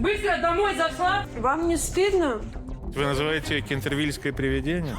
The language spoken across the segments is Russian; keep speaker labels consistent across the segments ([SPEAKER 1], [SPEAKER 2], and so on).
[SPEAKER 1] Быстро домой зашла.
[SPEAKER 2] Вам не стыдно?
[SPEAKER 3] Вы называете кентервильское привидение?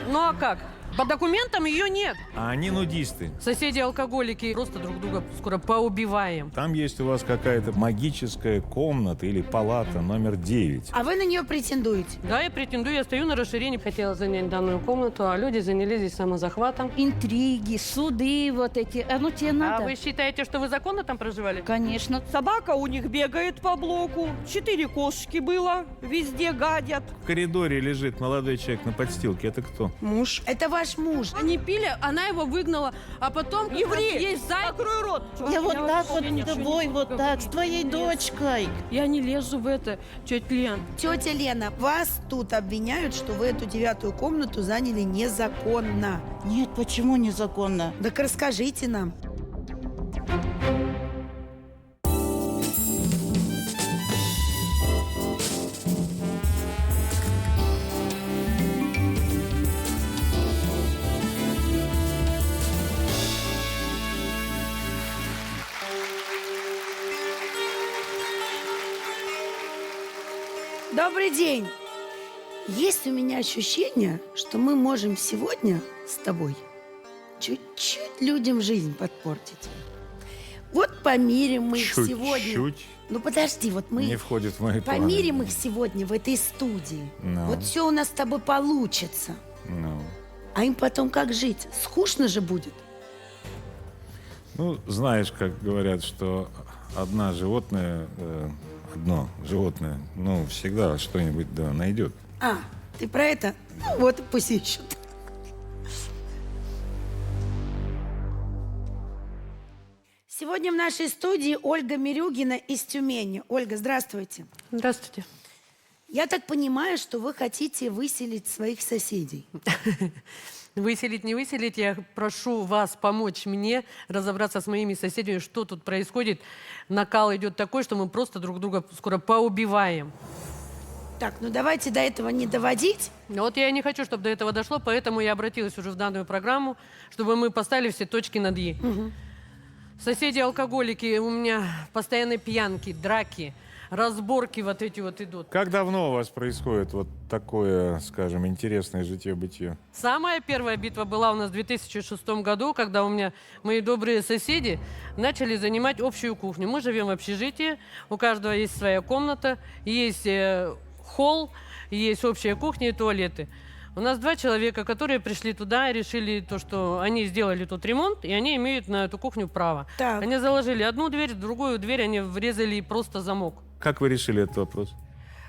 [SPEAKER 2] Ну а как? По документам ее нет.
[SPEAKER 3] А они нудисты.
[SPEAKER 2] Соседи-алкоголики. Просто друг друга скоро поубиваем.
[SPEAKER 3] Там есть у вас какая-то магическая комната или палата номер 9.
[SPEAKER 4] А вы на нее претендуете?
[SPEAKER 2] Да, я претендую, я стою на расширении. Хотела занять данную комнату, а люди занялись здесь самозахватом.
[SPEAKER 5] Интриги, суды вот эти. Оно тебе надо?
[SPEAKER 2] А вы считаете, что вы законно там проживали?
[SPEAKER 5] Конечно.
[SPEAKER 6] Собака у них бегает по блоку. 4 кошки было. Везде гадят.
[SPEAKER 3] В коридоре лежит молодой человек на подстилке. Это кто?
[SPEAKER 2] Муж.
[SPEAKER 4] Это ваш муж.
[SPEAKER 2] Они пили, она его выгнала, а потом...
[SPEAKER 6] Еврей!
[SPEAKER 2] Есть зай...
[SPEAKER 6] Закрой рот!
[SPEAKER 5] Я вот так вот
[SPEAKER 2] вообще
[SPEAKER 5] с тобой,
[SPEAKER 2] ничего
[SPEAKER 5] вот так, с твоей дочкой.
[SPEAKER 2] Я не лезу в это, тетя Лен.
[SPEAKER 4] Тетя Лена, вас тут обвиняют, что вы эту 9-ю комнату заняли незаконно.
[SPEAKER 5] Нет, почему незаконно?
[SPEAKER 4] Так расскажите нам. Добрый день. Есть у меня ощущение, что мы можем сегодня с тобой чуть-чуть людям жизнь подпортить. Вот помирим мы их сегодня.
[SPEAKER 3] Чуть-чуть
[SPEAKER 4] Ну подожди, вот мы
[SPEAKER 3] не входит в мои планы.
[SPEAKER 4] помирим их сегодня в этой студии.
[SPEAKER 3] Ну.
[SPEAKER 4] Вот все у нас с тобой получится.
[SPEAKER 3] Ну.
[SPEAKER 4] А им потом как жить? Скучно же будет.
[SPEAKER 3] Ну, знаешь, как говорят, что одно животное, ну, всегда что-нибудь, да, найдет.
[SPEAKER 4] А, ты про это? Ну вот, пусть ищут. Сегодня в нашей студии Ольга Мирюгина из Тюмени. Ольга, здравствуйте.
[SPEAKER 2] Здравствуйте.
[SPEAKER 4] Я так понимаю, что вы хотите выселить своих соседей.
[SPEAKER 2] Выселить, не выселить, я прошу вас помочь мне разобраться с моими соседями, что тут происходит. Накал идет такой, что мы просто друг друга скоро поубиваем.
[SPEAKER 4] Так, ну давайте до этого не доводить.
[SPEAKER 2] Вот я и не хочу, чтобы до этого дошло, поэтому я обратилась уже в данную программу, чтобы мы поставили все точки над «и». Соседи-алкоголики, у меня постоянные пьянки, драки, разборки вот эти вот идут.
[SPEAKER 3] Как давно у вас происходит вот такое, скажем, интересное житье-бытие?
[SPEAKER 2] Самая первая битва была у нас в 2006 году, когда у меня мои добрые соседи начали занимать общую кухню. Мы живем в общежитии, у каждого есть своя комната, есть холл, есть общая кухня и туалеты. У нас 2 человека, которые пришли туда и решили, то, что они сделали тут ремонт, и они имеют на эту кухню право.
[SPEAKER 4] Так.
[SPEAKER 2] Они заложили одну дверь, другую дверь, они врезали просто замок.
[SPEAKER 3] Как вы решили этот вопрос?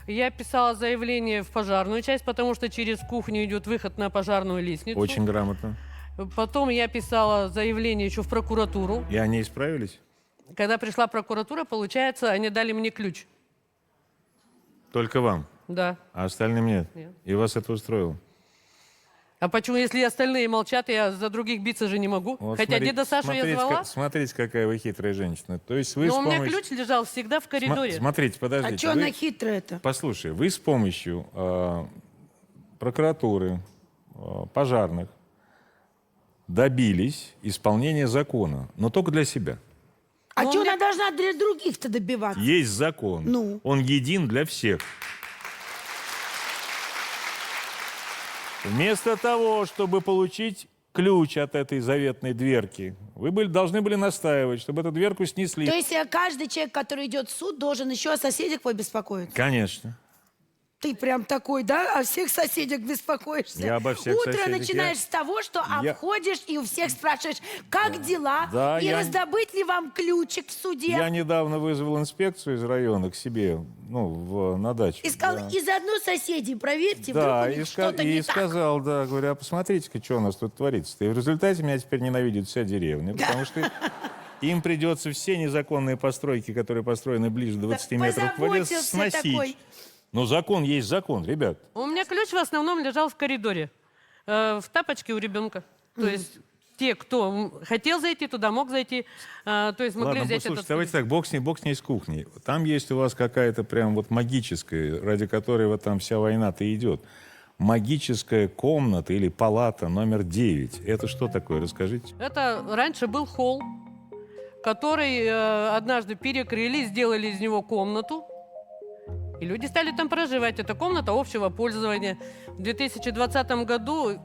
[SPEAKER 2] Я писала заявление в пожарную часть, потому что через кухню идет выход на пожарную лестницу.
[SPEAKER 3] Очень грамотно.
[SPEAKER 2] Потом я писала заявление еще в прокуратуру.
[SPEAKER 3] И они исправились?
[SPEAKER 2] Когда пришла прокуратура, получается, они дали мне ключ.
[SPEAKER 3] Только вам?
[SPEAKER 2] Да.
[SPEAKER 3] А остальным нет?
[SPEAKER 2] Нет.
[SPEAKER 3] И вас это устроило?
[SPEAKER 2] А почему, если остальные молчат, я за других биться же не могу?
[SPEAKER 3] Вот
[SPEAKER 2] Хотя деда Сашу я звала.
[SPEAKER 3] Смотрите, какая вы хитрая женщина. То есть вы
[SPEAKER 2] Но
[SPEAKER 3] с
[SPEAKER 2] у меня
[SPEAKER 3] помощью...
[SPEAKER 2] ключ лежал всегда в коридоре.
[SPEAKER 3] Смотрите, подождите.
[SPEAKER 4] А что
[SPEAKER 3] вы-
[SPEAKER 4] она хитрая-то?
[SPEAKER 3] Послушай, вы с помощью прокуратуры, пожарных добились исполнения закона, но только для себя.
[SPEAKER 4] А
[SPEAKER 2] Ну,
[SPEAKER 4] что
[SPEAKER 2] у меня-
[SPEAKER 4] она должна для других-то добиваться?
[SPEAKER 3] Есть закон.
[SPEAKER 4] Ну?
[SPEAKER 3] Он един для всех. Вместо того, чтобы получить ключ от этой заветной дверки, вы должны были настаивать, чтобы эту дверку снесли.
[SPEAKER 4] То есть каждый человек, который идет в суд, должен еще о соседях побеспокоиться?
[SPEAKER 3] Конечно.
[SPEAKER 4] Ты прям такой, да? О всех соседях беспокоишься?
[SPEAKER 3] Я обо всех
[SPEAKER 4] Утро
[SPEAKER 3] соседях,
[SPEAKER 4] начинаешь с того, что
[SPEAKER 3] я-
[SPEAKER 4] обходишь и у всех спрашиваешь, как дела?
[SPEAKER 3] Да,
[SPEAKER 4] и
[SPEAKER 3] я-
[SPEAKER 4] раздобыть ли вам ключик в суде?
[SPEAKER 3] Я недавно вызвал инспекцию из района к себе, на дачу.
[SPEAKER 4] И сказал,
[SPEAKER 3] Да.
[SPEAKER 4] и заодно соседей проверьте,
[SPEAKER 3] Да,
[SPEAKER 4] вдруг у них что-то не так.
[SPEAKER 3] сказал, да, говорю, а посмотрите-ка, что у нас тут творится-то. И в результате меня теперь ненавидит вся деревня, потому что им придется все незаконные постройки, которые построены ближе 20 метров к воде,
[SPEAKER 4] позаботился
[SPEAKER 3] сносить.
[SPEAKER 4] такой.
[SPEAKER 3] Но закон есть закон, ребят.
[SPEAKER 2] У меня ключ в основном лежал в коридоре, в тапочке у ребенка. То есть те, кто хотел зайти туда, мог зайти, то есть могли
[SPEAKER 3] Ладно,
[SPEAKER 2] взять
[SPEAKER 3] слушайте,
[SPEAKER 2] этот
[SPEAKER 3] давайте так, бог с ней с кухней. Там есть у вас какая-то прям вот магическая, ради которой вот там вся война-то идет. Магическая комната или палата номер 9. Это что такое? Расскажите.
[SPEAKER 2] Это раньше был холл, который однажды перекрыли, сделали из него комнату. И люди стали там проживать. Это комната общего пользования. В 2020 году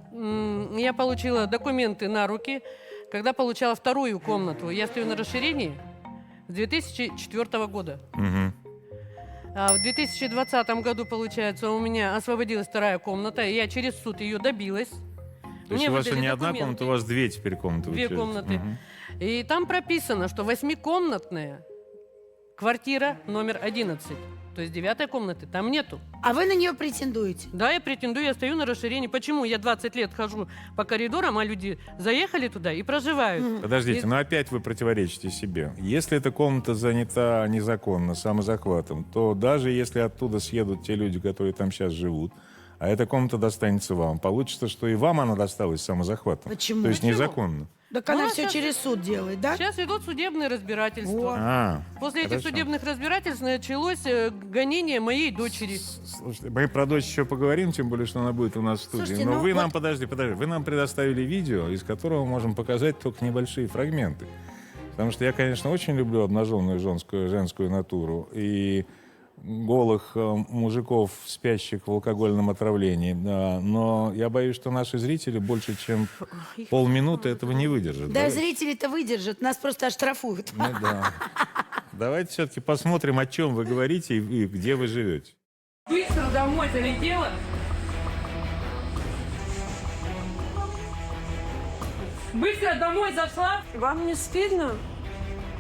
[SPEAKER 2] я получила документы на руки, когда получала вторую комнату. Я стою на расширении с 2004 года.
[SPEAKER 3] Мгм.
[SPEAKER 2] А в 2020 году, получается, у меня освободилась вторая комната, и я через суд ее добилась.
[SPEAKER 3] То есть
[SPEAKER 2] Мне
[SPEAKER 3] у вас
[SPEAKER 2] выдали
[SPEAKER 3] не одна
[SPEAKER 2] документы.
[SPEAKER 3] комната, у вас две теперь комнаты.
[SPEAKER 2] Две
[SPEAKER 3] получается.
[SPEAKER 2] комнаты.
[SPEAKER 3] Мгм.
[SPEAKER 2] И там прописано, что 8-комнатная квартира номер 11. То есть 9-й комнаты там нету.
[SPEAKER 4] А вы на нее претендуете?
[SPEAKER 2] Да, я претендую, я стою на расширении. Почему? Я 20 лет хожу по коридорам, а люди заехали туда и проживают.
[SPEAKER 3] Подождите,
[SPEAKER 2] И-
[SPEAKER 3] но опять вы противоречите себе. Если эта комната занята незаконно, самозахватом, то даже если оттуда съедут те люди, которые там сейчас живут, а эта комната достанется вам, получится, что и вам она досталась самозахватом.
[SPEAKER 4] Почему?
[SPEAKER 3] То есть
[SPEAKER 2] Почему?
[SPEAKER 3] незаконно.
[SPEAKER 4] Так
[SPEAKER 2] Ну,
[SPEAKER 4] она
[SPEAKER 2] а
[SPEAKER 4] все
[SPEAKER 2] сейчас-
[SPEAKER 4] через суд делает, да?
[SPEAKER 2] Сейчас идут судебные разбирательства.
[SPEAKER 3] А,
[SPEAKER 2] После этих
[SPEAKER 3] хорошо.
[SPEAKER 2] судебных разбирательств началось гонение моей дочери.
[SPEAKER 3] Слушайте, мы про дочь еще поговорим, тем более, что она будет у нас в студии.
[SPEAKER 4] Слушайте,
[SPEAKER 3] Но
[SPEAKER 4] ну
[SPEAKER 3] вы нам,
[SPEAKER 4] вот-
[SPEAKER 3] подожди, вы нам предоставили видео, из которого можем показать только небольшие фрагменты. Потому что я, конечно, очень люблю обнаженную женскую натуру и голых мужиков, спящих в алкогольном отравлении. Да, но я боюсь, что наши зрители больше, чем полминуты этого не выдержат.
[SPEAKER 4] Да,
[SPEAKER 3] Давайте.
[SPEAKER 4] зрители-то выдержат, нас просто оштрафуют.
[SPEAKER 3] Ну да. Давайте все-таки посмотрим, о чем вы говорите и где вы живете.
[SPEAKER 2] Быстро домой залетела. Быстро домой зашла.
[SPEAKER 6] Вам не стыдно?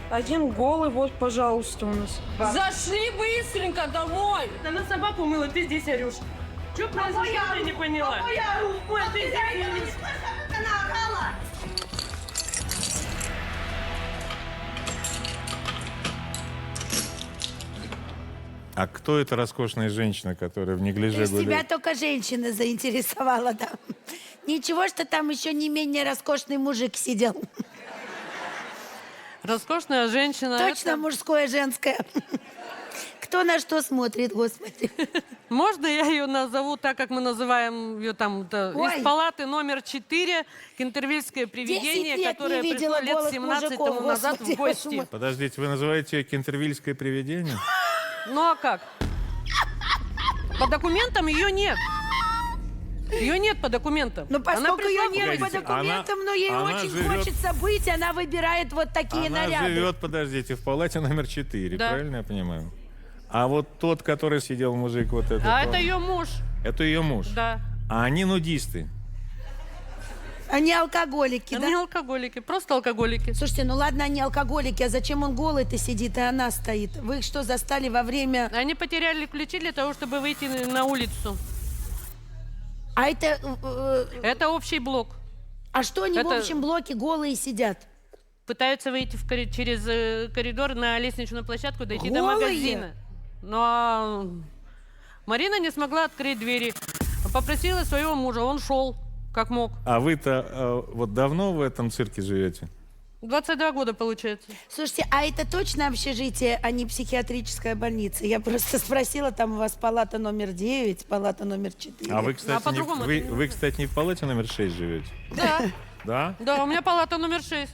[SPEAKER 6] Один голый, вот, пожалуйста, у нас.
[SPEAKER 2] Зашли быстренько домой. Она собаку мыла, ты здесь орешь. Что произошло, я не поняла. Ой, ты здесь орешь.
[SPEAKER 3] А кто эта роскошная женщина, которая в неглиже
[SPEAKER 4] Из тебя
[SPEAKER 3] гуляет?
[SPEAKER 4] только женщина заинтересовала, да. Ничего, что там еще не менее роскошный мужик сидел.
[SPEAKER 2] Роскошная женщина.
[SPEAKER 4] Точно
[SPEAKER 2] это-
[SPEAKER 4] мужское, женское. Кто на что смотрит, господи.
[SPEAKER 2] Можно я ее назову так, как мы называем ее там
[SPEAKER 4] Ой.
[SPEAKER 2] из палаты номер 4, кентервильское
[SPEAKER 4] 10
[SPEAKER 2] привидение,
[SPEAKER 4] лет
[SPEAKER 2] которое
[SPEAKER 4] не видела
[SPEAKER 2] пришло лет
[SPEAKER 4] голых
[SPEAKER 2] 17
[SPEAKER 4] мужиков,
[SPEAKER 2] тому назад
[SPEAKER 4] господи,
[SPEAKER 2] в гости.
[SPEAKER 4] боже мой.
[SPEAKER 3] Подождите, вы называете ее кентервильское привидение?
[SPEAKER 2] Ну а как? По документам ее нет. Ее нет по документам.
[SPEAKER 4] Но поскольку
[SPEAKER 2] пришла
[SPEAKER 4] ее
[SPEAKER 2] в
[SPEAKER 4] нет по
[SPEAKER 3] Погодите,
[SPEAKER 4] документам, но ей
[SPEAKER 3] она
[SPEAKER 4] очень
[SPEAKER 3] живет-
[SPEAKER 4] хочется быть, она выбирает вот такие
[SPEAKER 3] Она
[SPEAKER 4] наряды.
[SPEAKER 3] живет, подождите, в палате номер 4,
[SPEAKER 2] Да.
[SPEAKER 3] правильно я понимаю? А вот тот, который сидел мужик, вот этот.
[SPEAKER 2] А
[SPEAKER 3] он,
[SPEAKER 2] это ее муж.
[SPEAKER 3] это ее муж.
[SPEAKER 2] Да.
[SPEAKER 3] А они нудисты.
[SPEAKER 4] Они алкоголики, да?
[SPEAKER 2] Они алкоголики, просто алкоголики.
[SPEAKER 4] Слушайте, ну ладно, они алкоголики, а зачем он голый-то сидит, и она стоит? Вы их что, застали во время...
[SPEAKER 2] Они потеряли ключи для того, чтобы выйти на улицу.
[SPEAKER 4] А это...
[SPEAKER 2] Это общий блок.
[SPEAKER 4] а что они в
[SPEAKER 2] Это-
[SPEAKER 4] общем блоке голые сидят?
[SPEAKER 2] Пытаются выйти через коридор на лестничную площадку, дойти до
[SPEAKER 4] Голые?
[SPEAKER 2] магазина. Но Марина не смогла открыть двери. Попросила своего мужа, он шел, как мог.
[SPEAKER 3] А вы-то вот давно в этом цирке живете?
[SPEAKER 2] 22 года, получается.
[SPEAKER 4] Слушайте, а это точно общежитие, а не психиатрическая больница? Я просто спросила, там у вас палата номер 9, палата номер 4.
[SPEAKER 3] А вы, кстати,
[SPEAKER 2] по-другому это не
[SPEAKER 3] вы, кстати, не в палате номер 6 живете?
[SPEAKER 2] Да,
[SPEAKER 3] Да?
[SPEAKER 2] да, у меня палата номер 6.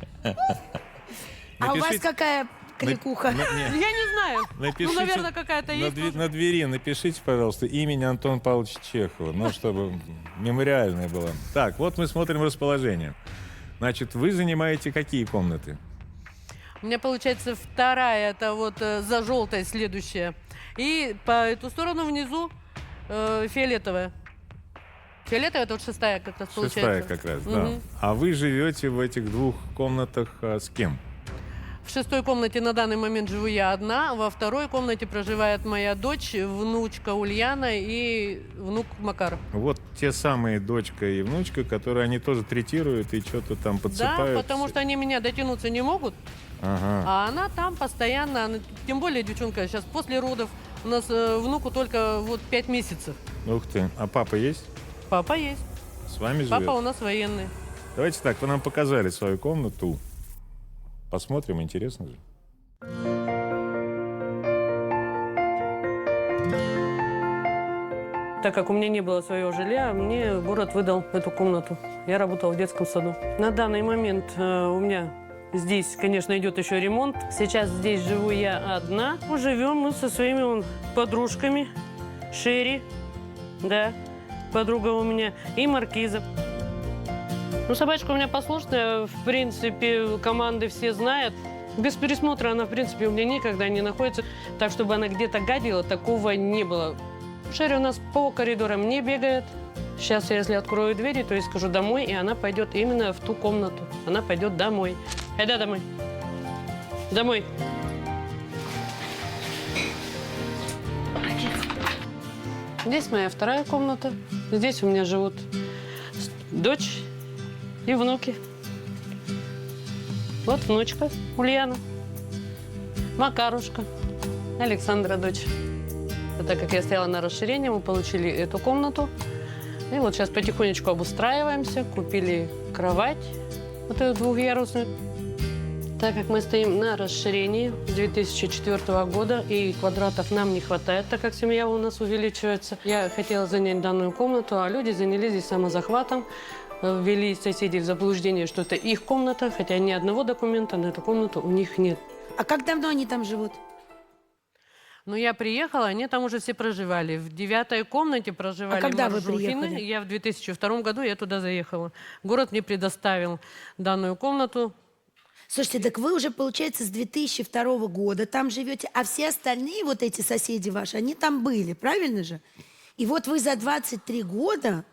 [SPEAKER 4] А у вас
[SPEAKER 3] Напишите-
[SPEAKER 4] какая кликуха?
[SPEAKER 2] Я не знаю.
[SPEAKER 3] Напишите
[SPEAKER 2] Ну, наверное, какая-то
[SPEAKER 3] на,
[SPEAKER 2] есть. тоже.
[SPEAKER 3] на двери напишите, пожалуйста, имени Антона Павловича Чехова, ну, чтобы мемориальное было. Так, вот мы смотрим расположение. Значит, вы занимаете какие комнаты?
[SPEAKER 2] У меня получается вторая, это вот за желтой следующая. И по эту сторону внизу фиолетовая. Фиолетовая, это вот шестая как раз получается.
[SPEAKER 3] Шестая как раз, да.
[SPEAKER 2] Мгм.
[SPEAKER 3] А вы живете в этих двух комнатах с кем?
[SPEAKER 2] В шестой комнате на данный момент живу я одна, во второй комнате проживает моя дочь, внучка Ульяна и внук Макар.
[SPEAKER 3] Вот те самые дочка и внучка, которые они тоже третируют и что-то там подсыпают.
[SPEAKER 2] Да, потому что они меня дотянуться не могут,
[SPEAKER 3] Ага.
[SPEAKER 2] а она там постоянно, тем более девчонка сейчас после родов, у нас внуку только вот 5 месяцев.
[SPEAKER 3] Ух ты. А папа есть?
[SPEAKER 2] Папа есть,
[SPEAKER 3] С вами живет?
[SPEAKER 2] папа у нас военный.
[SPEAKER 3] Давайте так, вы нам показали свою комнату. Посмотрим, интересно же.
[SPEAKER 2] Так как у меня не было своего жилья, мне город выдал эту комнату. Я работала в детском саду. На данный момент у меня Здесь, конечно, идет еще ремонт. Сейчас здесь живу я одна. Живем мы со своими подружками. Шерри, да, подруга у меня, и Маркиза. Ну, собачка у меня послушная, в принципе, команды все знают. Без пересмотра она, в принципе, у меня никогда не находится. Так, чтобы она где-то гадила, такого не было. Шерри у нас по коридорам не бегает. Сейчас, если открою двери, то я скажу домой, и она пойдет именно в ту комнату. Она пойдет домой. Айда домой. Домой. Здесь моя вторая комната. Здесь у меня живут дочь и внуки. Вот внучка Ульяна, Макарушка, Александра дочь. Так как я стояла на расширении, мы получили эту комнату. И вот сейчас потихонечку обустраиваемся. Купили кровать, вот эту двухъярусную. Так как мы стоим на расширении с 2004 года, и квадратов нам не хватает, так как семья у нас увеличивается, я хотела занять данную комнату, а люди занялись здесь самозахватом, ввели соседей в заблуждение, что это их комната, хотя ни одного документа на эту комнату у них нет.
[SPEAKER 4] А как давно они там живут?
[SPEAKER 2] Ну, я приехала, они там уже все проживали. В 9-й комнате проживали
[SPEAKER 4] когда вы
[SPEAKER 2] Маржухины.
[SPEAKER 4] приехали?
[SPEAKER 2] Я в 2002 году я туда заехала. Город мне предоставил данную комнату.
[SPEAKER 4] Слушайте, так вы уже, получается, с 2002 года там живете, а все остальные вот эти соседи ваши, они там были, правильно же? И вот вы за 23 года,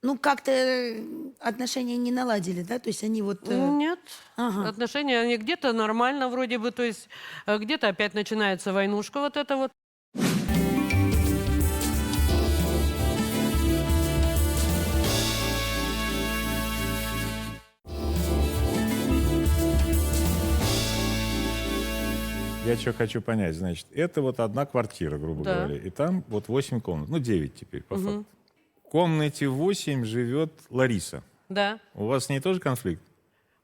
[SPEAKER 4] ну, как-то отношения не наладили, да? То есть они вот...
[SPEAKER 2] Нет.
[SPEAKER 4] Ага.
[SPEAKER 2] Отношения, они где-то нормально вроде бы, то есть где-то опять начинается войнушка вот эта вот.
[SPEAKER 3] Я что хочу понять, значит, это вот одна квартира, грубо
[SPEAKER 2] Да.
[SPEAKER 3] говоря, и там вот 8 комнат, ну 9 теперь по факту. В комнате 8 живет Лариса.
[SPEAKER 2] Да.
[SPEAKER 3] У вас с ней тоже конфликт?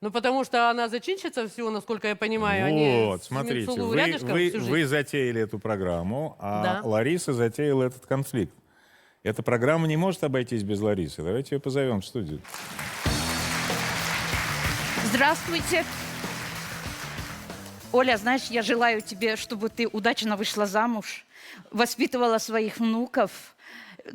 [SPEAKER 2] Ну, потому что она зачинщица всего, насколько я понимаю. Они
[SPEAKER 3] Вот,
[SPEAKER 2] с
[SPEAKER 3] смотрите,
[SPEAKER 2] Мицулу рядышком всю жизнь.
[SPEAKER 3] вы затеяли эту программу, а
[SPEAKER 2] Да.
[SPEAKER 3] Лариса затеяла этот конфликт. Эта программа не может обойтись без Ларисы. Давайте ее позовем в студию.
[SPEAKER 5] Здравствуйте. Оля, знаешь, я желаю тебе, чтобы ты удачно вышла замуж, воспитывала своих внуков,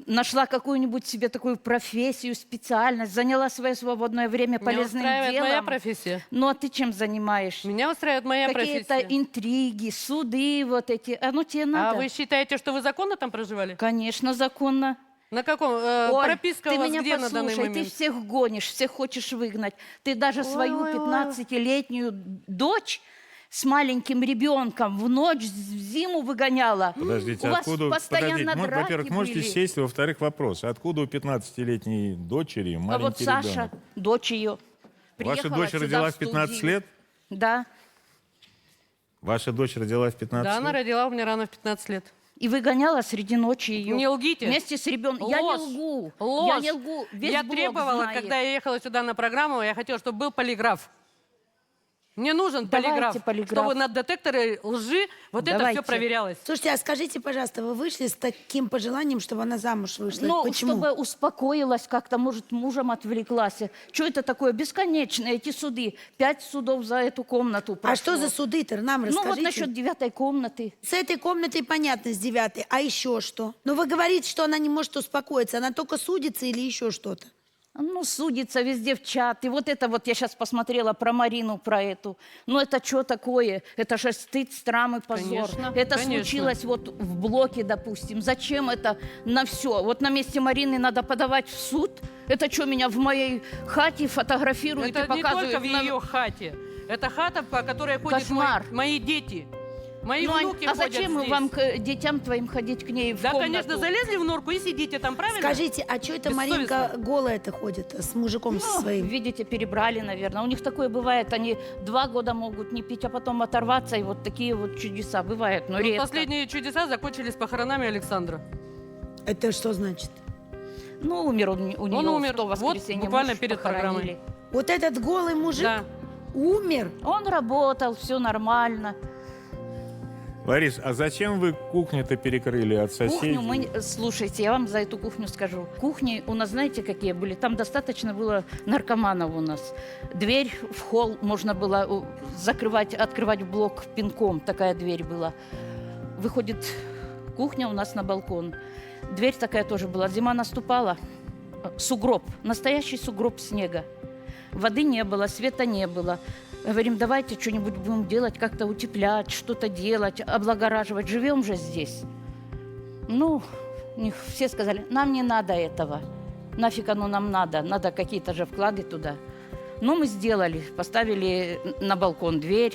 [SPEAKER 5] нашла какую-нибудь себе такую профессию, специальность, заняла свое свободное время
[SPEAKER 2] Меня
[SPEAKER 5] полезным
[SPEAKER 2] устраивает
[SPEAKER 5] делом.
[SPEAKER 2] моя профессия.
[SPEAKER 5] Ну, а ты чем занимаешься?
[SPEAKER 2] Меня устраивает моя
[SPEAKER 5] Какие-то
[SPEAKER 2] профессия.
[SPEAKER 5] интриги, суды вот эти. А ну тебе надо?
[SPEAKER 2] А вы считаете, что вы законно там проживали?
[SPEAKER 5] Конечно, законно.
[SPEAKER 2] На каком?
[SPEAKER 5] Оль,
[SPEAKER 2] Прописка
[SPEAKER 5] ты
[SPEAKER 2] у вас
[SPEAKER 5] меня
[SPEAKER 2] где на данный
[SPEAKER 5] послушай,
[SPEAKER 2] момент?
[SPEAKER 5] ты всех гонишь, всех хочешь выгнать. Ты даже свою
[SPEAKER 2] Ой, ой, ой.
[SPEAKER 5] 15-летнюю дочь с маленьким ребенком в ночь, в зиму выгоняла.
[SPEAKER 3] Подождите,
[SPEAKER 5] У вас
[SPEAKER 3] откуда...
[SPEAKER 5] постоянно драки
[SPEAKER 3] во-первых, можете
[SPEAKER 5] были.
[SPEAKER 3] сесть, во-вторых, вопрос. Откуда у 15-летней дочери
[SPEAKER 5] А вот
[SPEAKER 3] маленький
[SPEAKER 5] Саша,
[SPEAKER 3] ребенок?
[SPEAKER 5] дочь ее,
[SPEAKER 3] Ваша
[SPEAKER 5] приехала
[SPEAKER 3] дочь
[SPEAKER 5] сюда
[SPEAKER 3] родилась
[SPEAKER 5] в
[SPEAKER 3] в 15
[SPEAKER 5] студию.
[SPEAKER 3] лет?
[SPEAKER 5] Да,
[SPEAKER 3] Ваша дочь родилась в 15
[SPEAKER 2] Да,
[SPEAKER 3] лет?
[SPEAKER 2] она родила у меня рано в 15 лет.
[SPEAKER 5] и выгоняла среди ночи ее.
[SPEAKER 2] Не лгите.
[SPEAKER 5] Вместе с ребенком. Я не
[SPEAKER 2] Ложь.
[SPEAKER 5] лгу.
[SPEAKER 2] Ложь.
[SPEAKER 5] Я не лгу. Весь
[SPEAKER 2] Я
[SPEAKER 5] блог
[SPEAKER 2] требовала,
[SPEAKER 5] знает.
[SPEAKER 2] когда я ехала сюда на программу, я хотела, чтобы был полиграф. Мне нужен
[SPEAKER 5] Давайте
[SPEAKER 2] полиграф,
[SPEAKER 5] полиграф.
[SPEAKER 2] чтобы на детекторе лжи вот это
[SPEAKER 5] Давайте.
[SPEAKER 2] все проверялось.
[SPEAKER 4] Слушайте, а скажите, пожалуйста, вы вышли с таким пожеланием, чтобы она замуж вышла?
[SPEAKER 5] Ну,
[SPEAKER 4] Почему?
[SPEAKER 5] чтобы успокоилась как-то, может, мужем отвлеклась. Что это такое? Бесконечные эти суды. 5 судов за эту комнату
[SPEAKER 4] А что
[SPEAKER 5] прошло.
[SPEAKER 4] за суды-то? Нам
[SPEAKER 5] Ну,
[SPEAKER 4] расскажите.
[SPEAKER 5] вот насчет 9-й комнаты.
[SPEAKER 4] С этой комнатой понятно, с 9-й. А еще что? Ну, вы говорите, что она не может успокоиться. Она только судится или еще что-то?
[SPEAKER 5] Ну, судится везде в чат. И вот это вот я сейчас посмотрела про Марину, про эту. Ну, это что такое? Это же стыд, срам и позор.
[SPEAKER 2] Конечно,
[SPEAKER 5] это
[SPEAKER 2] конечно.
[SPEAKER 5] случилось вот в блоке, допустим. Зачем это на все? Вот на месте Марины надо подавать в суд. Это что, меня в моей хате фотографируют
[SPEAKER 2] Это
[SPEAKER 5] и
[SPEAKER 2] не
[SPEAKER 5] показывают?
[SPEAKER 2] только в ее хате. Это хата, по которой ходят
[SPEAKER 5] Кошмар.
[SPEAKER 2] мои дети. Мои
[SPEAKER 5] Ну,
[SPEAKER 2] внуки
[SPEAKER 5] а
[SPEAKER 2] ходят
[SPEAKER 5] зачем
[SPEAKER 2] здесь.
[SPEAKER 5] вам, к детям твоим, ходить к ней в
[SPEAKER 2] Да,
[SPEAKER 5] комнату?
[SPEAKER 2] конечно, залезли в норку и сидите там, правильно?
[SPEAKER 4] Скажите, а что это
[SPEAKER 2] Бессовестно.
[SPEAKER 4] Маринка голая-то ходит с мужиком со
[SPEAKER 5] Ну,
[SPEAKER 4] своим?
[SPEAKER 5] видите, перебрали, наверное. У них такое бывает. Они 2 года могут не пить, а потом оторваться. И вот такие вот чудеса бывают, но
[SPEAKER 2] Ну,
[SPEAKER 5] редко.
[SPEAKER 2] последние чудеса закончились похоронами Александра.
[SPEAKER 4] Это что значит?
[SPEAKER 5] Ну, умер он, у нее
[SPEAKER 2] умер.
[SPEAKER 5] в то
[SPEAKER 2] Вот
[SPEAKER 5] воскресенье.
[SPEAKER 2] буквально
[SPEAKER 5] муж
[SPEAKER 2] перед
[SPEAKER 5] похоронили.
[SPEAKER 4] Вот этот голый мужик
[SPEAKER 2] Да.
[SPEAKER 4] умер?
[SPEAKER 5] Он работал, все нормально.
[SPEAKER 3] Ларис, а зачем вы кухню-то перекрыли от соседей?
[SPEAKER 5] Кухню мы... Слушайте, я вам за эту кухню скажу. Кухни у нас, знаете, какие были? Там достаточно было наркоманов у нас. Дверь в холл можно было закрывать, открывать блок пинком. Такая дверь была. Выходит кухня у нас на балкон. Дверь такая тоже была. Зима наступала. Сугроб. Настоящий сугроб снега. Воды не было, света не было. Говорим, давайте что-нибудь будем делать, как-то утеплять, что-то делать, облагораживать. Живем же здесь. Ну, все сказали, нам не надо этого. Нафиг оно нам надо. Надо какие-то же вклады туда. Ну, мы сделали. Поставили на балкон дверь.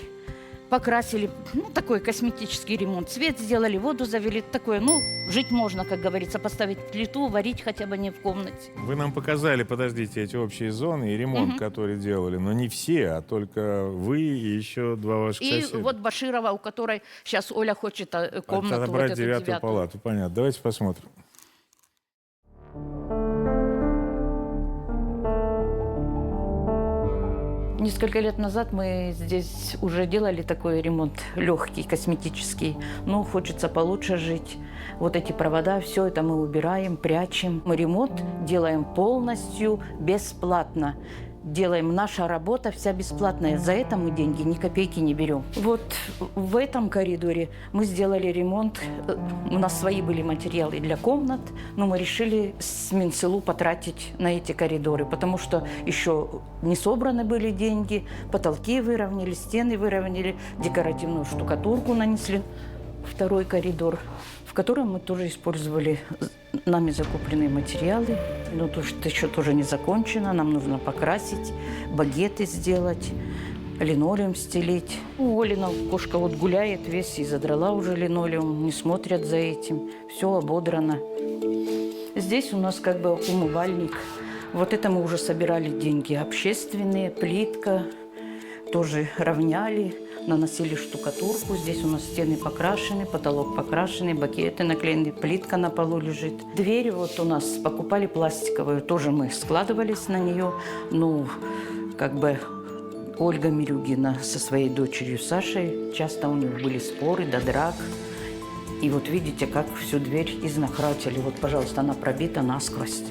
[SPEAKER 5] Покрасили, ну, такой косметический ремонт. Свет сделали, воду завели. Такое, ну, жить можно, как говорится. Поставить плиту, варить хотя бы не в комнате.
[SPEAKER 3] Вы нам показали, подождите, эти общие зоны и ремонт, который делали. Но не все, а только вы и еще два ваших
[SPEAKER 5] И
[SPEAKER 3] соседа.
[SPEAKER 5] вот Баширова, у которой сейчас Оля хочет комнату, вот
[SPEAKER 3] Отобрать
[SPEAKER 5] эту
[SPEAKER 3] 9-ю палату, понятно. Давайте посмотрим.
[SPEAKER 5] Несколько лет назад мы здесь уже делали такой ремонт легкий, косметический. Ну, хочется получше жить. Вот эти провода, все это мы убираем, прячем. Мы ремонт делаем полностью бесплатно. Делаем, наша работа вся бесплатная. За это мы деньги ни копейки не берем. Вот в этом коридоре мы сделали ремонт. У нас свои были материалы для комнат, но мы решили с Минсылу потратить на эти коридоры, потому что еще не собраны были деньги, потолки выровняли, стены выровняли, декоративную штукатурку нанесли. Второй коридор, в котором мы тоже использовали нами закупленные материалы. Но то, что еще тоже не закончено, нам нужно покрасить, багеты сделать, линолеум стелить. Олина кошка вот гуляет весь и задрала уже линолеум, не смотрят за этим, все ободрано. Здесь у нас как бы умывальник. Вот это мы уже собирали деньги общественные, плитка, тоже равняли. Наносили штукатурку. Здесь у нас стены покрашены, потолок покрашенный, бакеты наклеены, плитка на полу лежит. Двери вот у нас покупали пластиковую, тоже мы складывались на нее. Ну, как бы Ольга Мирюгина со своей дочерью Сашей, часто у них были споры до драк. И вот видите, как всю дверь изнахратили. Вот, пожалуйста, она пробита насквозь.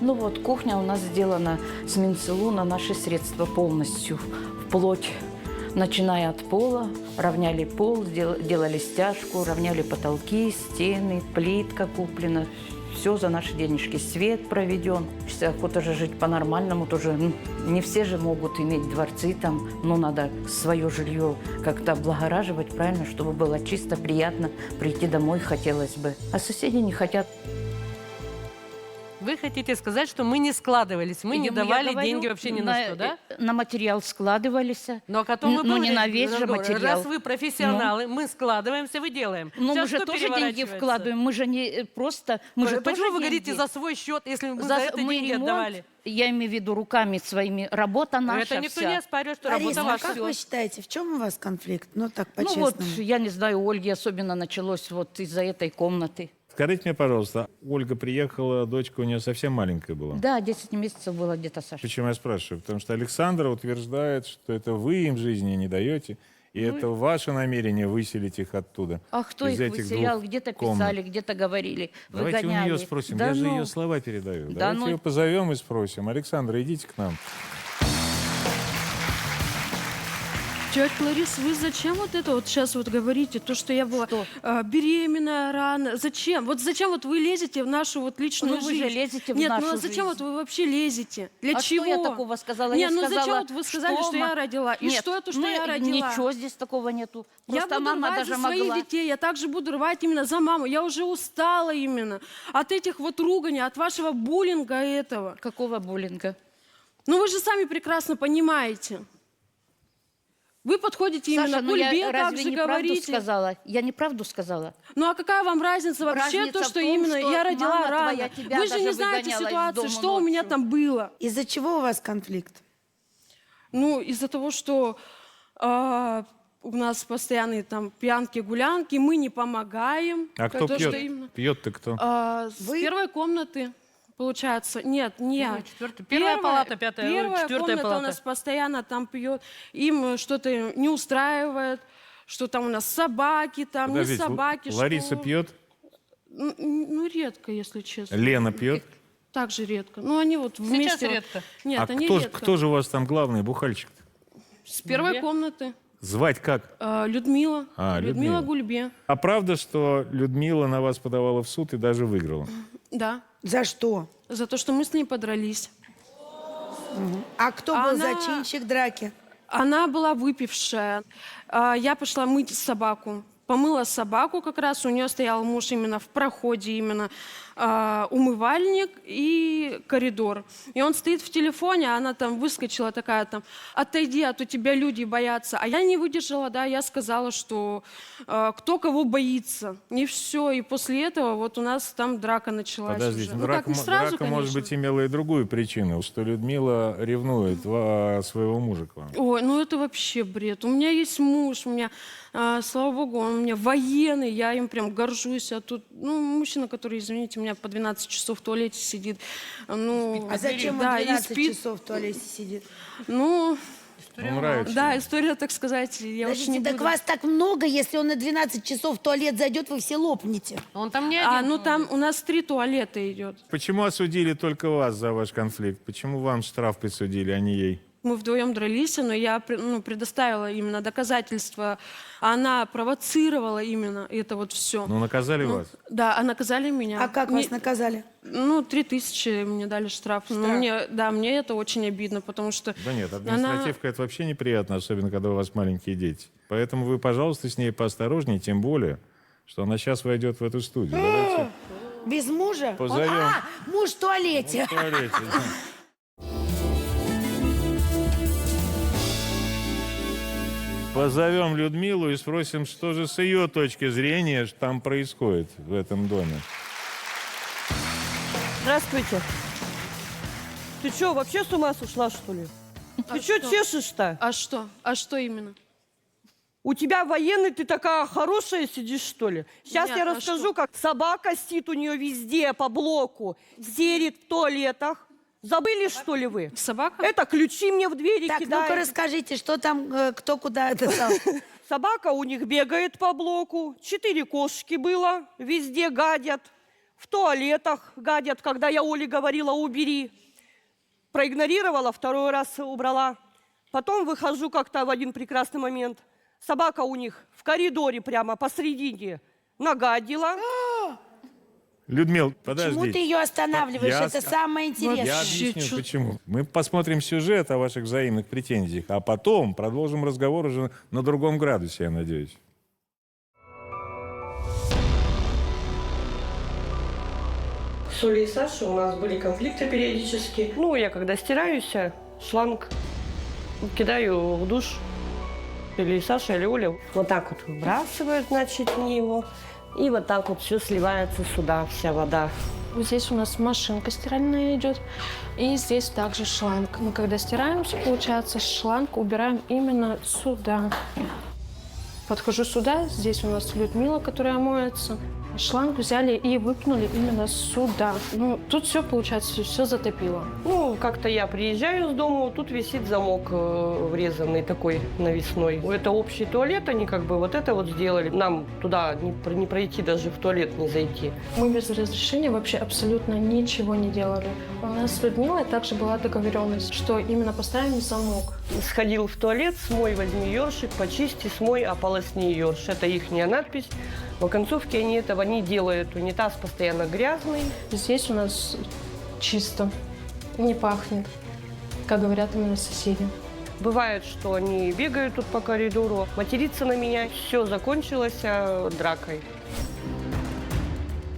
[SPEAKER 5] Ну вот, кухня у нас сделана с Минсылу на наши средства полностью, вплоть. Начиная от пола, равняли пол, делали стяжку, равняли потолки, стены, плитка куплена. Все за наши денежки. Свет проведен. Охота же жить по-нормальному тоже. Не все же могут иметь дворцы там. Но надо свое жилье как-то облагораживать, правильно, чтобы было чисто, приятно. Прийти домой хотелось бы. А соседи не хотят.
[SPEAKER 2] Вы хотите сказать, что мы не складывались, мы не
[SPEAKER 5] Я
[SPEAKER 2] давали
[SPEAKER 5] говорю,
[SPEAKER 2] деньги вообще ни на что, да?
[SPEAKER 5] На материал складывались.
[SPEAKER 2] Но о котором мы
[SPEAKER 5] Ну, не
[SPEAKER 2] были
[SPEAKER 5] на весь же
[SPEAKER 2] разговор.
[SPEAKER 5] материал.
[SPEAKER 2] Раз вы профессионалы, мы складываемся, вы делаем.
[SPEAKER 5] Но
[SPEAKER 2] Сейчас
[SPEAKER 5] мы же
[SPEAKER 2] что
[SPEAKER 5] тоже деньги
[SPEAKER 2] переворачивается?
[SPEAKER 5] вкладываем. Мы же не просто... Мы же
[SPEAKER 2] Почему
[SPEAKER 5] тоже
[SPEAKER 2] вы говорите
[SPEAKER 5] деньги.
[SPEAKER 2] за свой счет, если мы за это
[SPEAKER 5] мы
[SPEAKER 2] деньги
[SPEAKER 5] ремонт,
[SPEAKER 2] отдавали?
[SPEAKER 5] я имею в виду руками своими. Работа наша
[SPEAKER 2] Это никто
[SPEAKER 5] вся.
[SPEAKER 2] не оспаривает, что
[SPEAKER 4] Лариса,
[SPEAKER 2] работа
[SPEAKER 4] а
[SPEAKER 2] ваша.
[SPEAKER 4] как вы считаете, в чем у вас конфликт? Ну, так,
[SPEAKER 5] Ну
[SPEAKER 4] по-честному.
[SPEAKER 5] вот, я не знаю, у Ольги особенно началось вот из-за этой комнаты.
[SPEAKER 3] Скажите мне, пожалуйста, Ольга приехала, дочка у нее совсем маленькая была.
[SPEAKER 5] Да, 10 месяцев было где-то, Саша.
[SPEAKER 3] Почему я спрашиваю? Потому что Александра утверждает, что это вы им жизни не даете, и это ваше намерение выселить их оттуда.
[SPEAKER 5] А кто
[SPEAKER 3] из
[SPEAKER 5] их
[SPEAKER 3] этих
[SPEAKER 5] выселял?
[SPEAKER 3] двух
[SPEAKER 5] Где-то
[SPEAKER 3] комнат.
[SPEAKER 5] писали, где-то говорили,
[SPEAKER 3] Давайте у
[SPEAKER 5] выгоняли.
[SPEAKER 3] нее спросим.
[SPEAKER 5] Да
[SPEAKER 3] Я же
[SPEAKER 5] ну.
[SPEAKER 3] ее слова передаю.
[SPEAKER 5] Да
[SPEAKER 3] Давайте
[SPEAKER 5] ну.
[SPEAKER 3] ее позовем и спросим. Александра, идите к нам.
[SPEAKER 1] Тетя Лариса, вы зачем вот это вот сейчас вот говорите, то, что я была
[SPEAKER 5] Что?
[SPEAKER 1] беременная рано? Зачем? Вот зачем вот вы лезете в нашу вот личную
[SPEAKER 5] Ну, вы
[SPEAKER 1] жизнь?
[SPEAKER 5] же лезете в
[SPEAKER 1] Нет,
[SPEAKER 5] нашу
[SPEAKER 1] ну а зачем
[SPEAKER 5] жизнь.
[SPEAKER 1] вот вы вообще лезете? Для
[SPEAKER 5] А
[SPEAKER 1] чего?
[SPEAKER 5] что я такого сказала?
[SPEAKER 1] Нет,
[SPEAKER 5] Я
[SPEAKER 1] ну
[SPEAKER 5] сказала,
[SPEAKER 1] зачем вот вы сказали, что я родила? И
[SPEAKER 5] Нет,
[SPEAKER 1] что это, что
[SPEAKER 5] ну,
[SPEAKER 1] я родила?
[SPEAKER 5] Ничего здесь такого нету.
[SPEAKER 1] Я
[SPEAKER 5] Просто
[SPEAKER 1] буду
[SPEAKER 5] мама
[SPEAKER 1] рвать
[SPEAKER 5] даже
[SPEAKER 1] за своих
[SPEAKER 5] могла.
[SPEAKER 1] детей, я также буду рвать именно за маму. Я уже устала именно от этих вот руганий, от вашего буллинга этого.
[SPEAKER 5] Какого буллинга?
[SPEAKER 1] Ну вы же сами прекрасно понимаете. Вы подходите именно
[SPEAKER 5] Саша,
[SPEAKER 1] к
[SPEAKER 5] ну я
[SPEAKER 1] Ульбе, как
[SPEAKER 5] разве
[SPEAKER 1] же
[SPEAKER 5] не правду
[SPEAKER 1] говорите.
[SPEAKER 5] сказала? Я неправду сказала.
[SPEAKER 1] Ну а какая вам разница вообще,
[SPEAKER 5] Разница
[SPEAKER 1] то,
[SPEAKER 5] в
[SPEAKER 1] что
[SPEAKER 5] том,
[SPEAKER 1] именно
[SPEAKER 5] что
[SPEAKER 1] я родила
[SPEAKER 5] мама
[SPEAKER 1] рано?
[SPEAKER 5] твоя тебя
[SPEAKER 1] Вы же не
[SPEAKER 5] даже
[SPEAKER 1] знаете
[SPEAKER 5] выгоняла из
[SPEAKER 1] ситуацию,
[SPEAKER 5] дома
[SPEAKER 1] что у меня
[SPEAKER 5] ночью.
[SPEAKER 1] там было.
[SPEAKER 4] Из-за чего у вас конфликт?
[SPEAKER 1] Ну, из-за того, что у нас постоянные там пьянки-гулянки, мы не помогаем.
[SPEAKER 3] А кто
[SPEAKER 1] То,
[SPEAKER 3] пьет?
[SPEAKER 1] что именно-
[SPEAKER 3] Пьет-то кто?
[SPEAKER 1] С
[SPEAKER 4] Вы?
[SPEAKER 1] первой комнаты, получается. Нет, не.
[SPEAKER 2] Первая палата, пятая,
[SPEAKER 1] Первая
[SPEAKER 2] четвертая
[SPEAKER 1] комната
[SPEAKER 2] палата.
[SPEAKER 1] у нас постоянно там пьет. Им что-то не устраивает, что там у нас собаки, там
[SPEAKER 3] Подождите,
[SPEAKER 1] не собаки.
[SPEAKER 3] Лариса
[SPEAKER 1] что...
[SPEAKER 3] пьет?
[SPEAKER 1] Ну, редко, если честно.
[SPEAKER 3] Лена пьет?
[SPEAKER 1] Так же редко. Ну, они вот вместе...
[SPEAKER 2] Сейчас редко.
[SPEAKER 1] Нет,
[SPEAKER 3] А
[SPEAKER 1] они
[SPEAKER 3] кто,
[SPEAKER 1] редко.
[SPEAKER 3] кто же у вас там главный бухальщик?
[SPEAKER 1] С первой
[SPEAKER 2] Где?
[SPEAKER 1] комнаты.
[SPEAKER 3] Звать как?
[SPEAKER 1] Людмила.
[SPEAKER 3] А,
[SPEAKER 1] Людмила
[SPEAKER 3] Людмила.
[SPEAKER 1] Гульбе.
[SPEAKER 3] А правда, что Людмила на вас подавала в суд и даже выиграла?
[SPEAKER 1] Да.
[SPEAKER 4] За что?
[SPEAKER 1] За то, что мы с ней подрались.
[SPEAKER 4] А кто был
[SPEAKER 1] Она-
[SPEAKER 4] зачинщик драки?
[SPEAKER 1] Она была выпившая. Я пошла мыть собаку. Помыла собаку как раз. У нее стоял муж именно в проходе, именно умывальник и коридор. И он стоит в телефоне, а она там выскочила такая там: отойди, а то тебя люди боятся. А я не выдержала, да, я сказала, что кто кого боится. И все. И после этого вот у нас там драка началась.
[SPEAKER 3] Подождите,
[SPEAKER 1] уже.
[SPEAKER 3] драка,
[SPEAKER 1] как, не сразу,
[SPEAKER 3] драка, может
[SPEAKER 1] конечно.
[SPEAKER 3] быть, имела и другую причину, что Людмила ревнует своего мужа к вам.
[SPEAKER 1] Ой, ну это вообще бред. У меня есть муж, у меня, слава богу, он у меня военный, я им прям горжусь. А тут, ну, мужчина, который, извините, у меня по 12 часов в туалете сидит. Ну,
[SPEAKER 4] А зачем он
[SPEAKER 1] да, и
[SPEAKER 4] 12
[SPEAKER 1] спит.
[SPEAKER 4] часов в туалете сидит?
[SPEAKER 1] Ну,
[SPEAKER 3] Вам нравится?
[SPEAKER 1] да, история, так сказать, я уж
[SPEAKER 4] Подождите,
[SPEAKER 1] не
[SPEAKER 4] так
[SPEAKER 1] буду.
[SPEAKER 4] вас так много, если он на 12 часов в туалет зайдет, вы все лопнете.
[SPEAKER 2] Он там не один.
[SPEAKER 1] Ну там у нас 3 туалета идет.
[SPEAKER 3] Почему осудили только вас за ваш конфликт? Почему вам штраф присудили, а не ей?
[SPEAKER 1] Мы вдвоем дрались, но я предоставила именно доказательства. Она провоцировала именно это вот все.
[SPEAKER 3] Ну, наказали вас?
[SPEAKER 1] Да, а наказали меня.
[SPEAKER 4] А как
[SPEAKER 1] Не-
[SPEAKER 4] вас наказали?
[SPEAKER 1] Ну, 3000 мне дали штраф. Ну, мне это очень обидно, потому что...
[SPEAKER 3] Да нет, административка это вообще неприятно, особенно когда у вас маленькие дети. Поэтому вы, пожалуйста, с ней поосторожнее, тем более, что она сейчас войдет в эту студию. Давайте
[SPEAKER 4] Без мужа?
[SPEAKER 3] Позовем.
[SPEAKER 4] Муж в туалете.
[SPEAKER 3] в туалете. Позовем Людмилу и спросим, что же с ее точки зрения там происходит в этом доме.
[SPEAKER 6] Здравствуйте. Ты что, вообще с ума сошла, что ли? Ты что
[SPEAKER 1] что?
[SPEAKER 6] чешешь-то?
[SPEAKER 1] А что? А что именно?
[SPEAKER 6] У тебя военный, ты такая хорошая сидишь, что ли? Сейчас
[SPEAKER 1] Нет,
[SPEAKER 6] я
[SPEAKER 1] а
[SPEAKER 6] расскажу,
[SPEAKER 1] что?
[SPEAKER 6] как собака сидит у нее везде по блоку, серит в туалетах. Забыли, что ли, вы?
[SPEAKER 1] Собака?
[SPEAKER 6] Это ключи мне в двери
[SPEAKER 4] Так, ну-ка
[SPEAKER 6] кидает.
[SPEAKER 4] расскажите, что там, кто куда это сам.
[SPEAKER 6] Собака у них бегает по блоку. 4 кошки было, везде гадят. В туалетах гадят, когда я Оле говорила, убери. Проигнорировала, второй раз убрала. Потом выхожу как-то в один прекрасный момент. Собака у них в коридоре прямо посредине нагадила.
[SPEAKER 3] Людмил,
[SPEAKER 4] Почему
[SPEAKER 3] подожди.
[SPEAKER 4] ты ее останавливаешь?
[SPEAKER 3] Я
[SPEAKER 4] Это
[SPEAKER 3] с-
[SPEAKER 4] самое интересное.
[SPEAKER 3] Я
[SPEAKER 1] Вообще,
[SPEAKER 3] объясню,
[SPEAKER 1] чё-
[SPEAKER 3] почему. Мы посмотрим сюжет о ваших взаимных претензиях, а потом продолжим разговор уже на другом градусе, я надеюсь.
[SPEAKER 6] С Олей и Сашей у нас были конфликты периодически. Ну, я когда стираюсь, шланг кидаю в душ. Или Саша, или Оля. Вот так вот выбрасывают, значит, они его. И вот так вот все сливается сюда, вся вода.
[SPEAKER 7] Вот здесь у нас машинка стиральная идет, и здесь также шланг. Мы когда стираемся, получается, шланг убираем именно сюда. Подхожу сюда, здесь у нас Людмила, которая моется. Шланг взяли и выпнули именно сюда. Ну, тут все, получается, все затопило.
[SPEAKER 6] Ну, как-то я приезжаю с дома, тут висит замок врезанный такой навесной. Это общий туалет, они как бы вот это вот сделали. Нам туда не пройти, даже в туалет не зайти.
[SPEAKER 7] Мы без разрешения вообще абсолютно ничего не делали. У нас с Людмилой также была договоренность, что именно поставим замок.
[SPEAKER 6] Сходил в туалет, смой, возьми ёршик, почисти, смой, ополосни ёрш. Это ихняя надпись. В оконцовке они этого не делают. Унитаз постоянно грязный.
[SPEAKER 7] Здесь у нас чисто, не пахнет, как говорят именно соседи.
[SPEAKER 6] Бывает, что они бегают тут по коридору, материться на меня. Все закончилось дракой.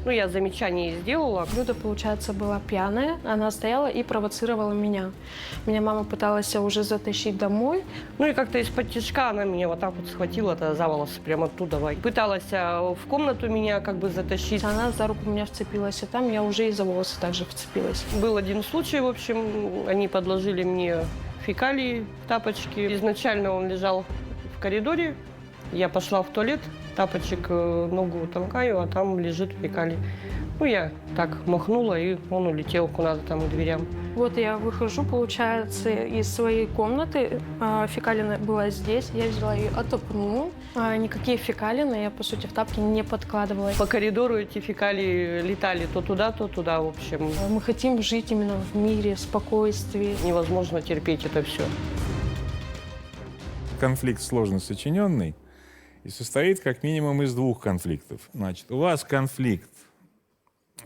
[SPEAKER 6] Ну, я замечание сделала.
[SPEAKER 7] Люда, получается, была пьяная. Она стояла и провоцировала меня. Меня мама пыталась уже затащить домой.
[SPEAKER 6] Ну и как-то из-под тишка она меня вот так вот схватила за волосы прямо оттуда. Пыталась в комнату меня как бы затащить.
[SPEAKER 7] Она за руку меня вцепилась, а там я уже и за волосы также вцепилась.
[SPEAKER 6] Был один случай, в общем, они подложили мне фекалии в тапочки. Изначально он лежал в коридоре, Я пошла в туалет, тапочек ногу толкаю, а там лежит фекалий. Ну, я так махнула, и он улетел куда-то там к дверям.
[SPEAKER 7] Вот я выхожу, получается, из своей комнаты. Фекалина была здесь. Я взяла ее, отопнула. Никакие фекалины я, по сути, в тапки не подкладывала.
[SPEAKER 6] По коридору эти фекалии летали то туда, в общем.
[SPEAKER 7] Мы хотим жить именно в мире, спокойствии.
[SPEAKER 6] Невозможно терпеть это все.
[SPEAKER 3] Конфликт сложно сочиненный и состоит как минимум из двух конфликтов. Значит, у вас конфликт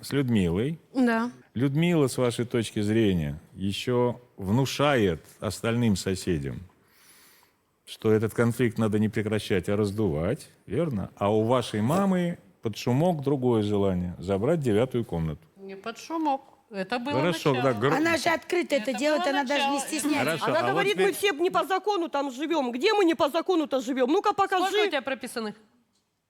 [SPEAKER 3] с Людмилой.
[SPEAKER 1] Да.
[SPEAKER 3] Людмила, с вашей точки зрения, еще внушает остальным соседям, что этот конфликт надо не прекращать, а раздувать, верно? А у вашей мамы под шумок другое желание – забрать 9-ю комнату.
[SPEAKER 2] Не под шумок. Это было
[SPEAKER 3] Хорошо,
[SPEAKER 2] начало.
[SPEAKER 3] да,
[SPEAKER 4] Она же открыто это делает,
[SPEAKER 2] было
[SPEAKER 4] она даже не
[SPEAKER 2] начало.
[SPEAKER 4] стесняется.
[SPEAKER 3] Хорошо,
[SPEAKER 6] Она
[SPEAKER 3] а
[SPEAKER 6] говорит,
[SPEAKER 3] вот
[SPEAKER 6] мы
[SPEAKER 3] теперь-
[SPEAKER 6] все не по закону там живем. Где мы не по закону-то живем? Ну-ка
[SPEAKER 2] Сколько у
[SPEAKER 6] покажи.
[SPEAKER 2] тебя прописанных?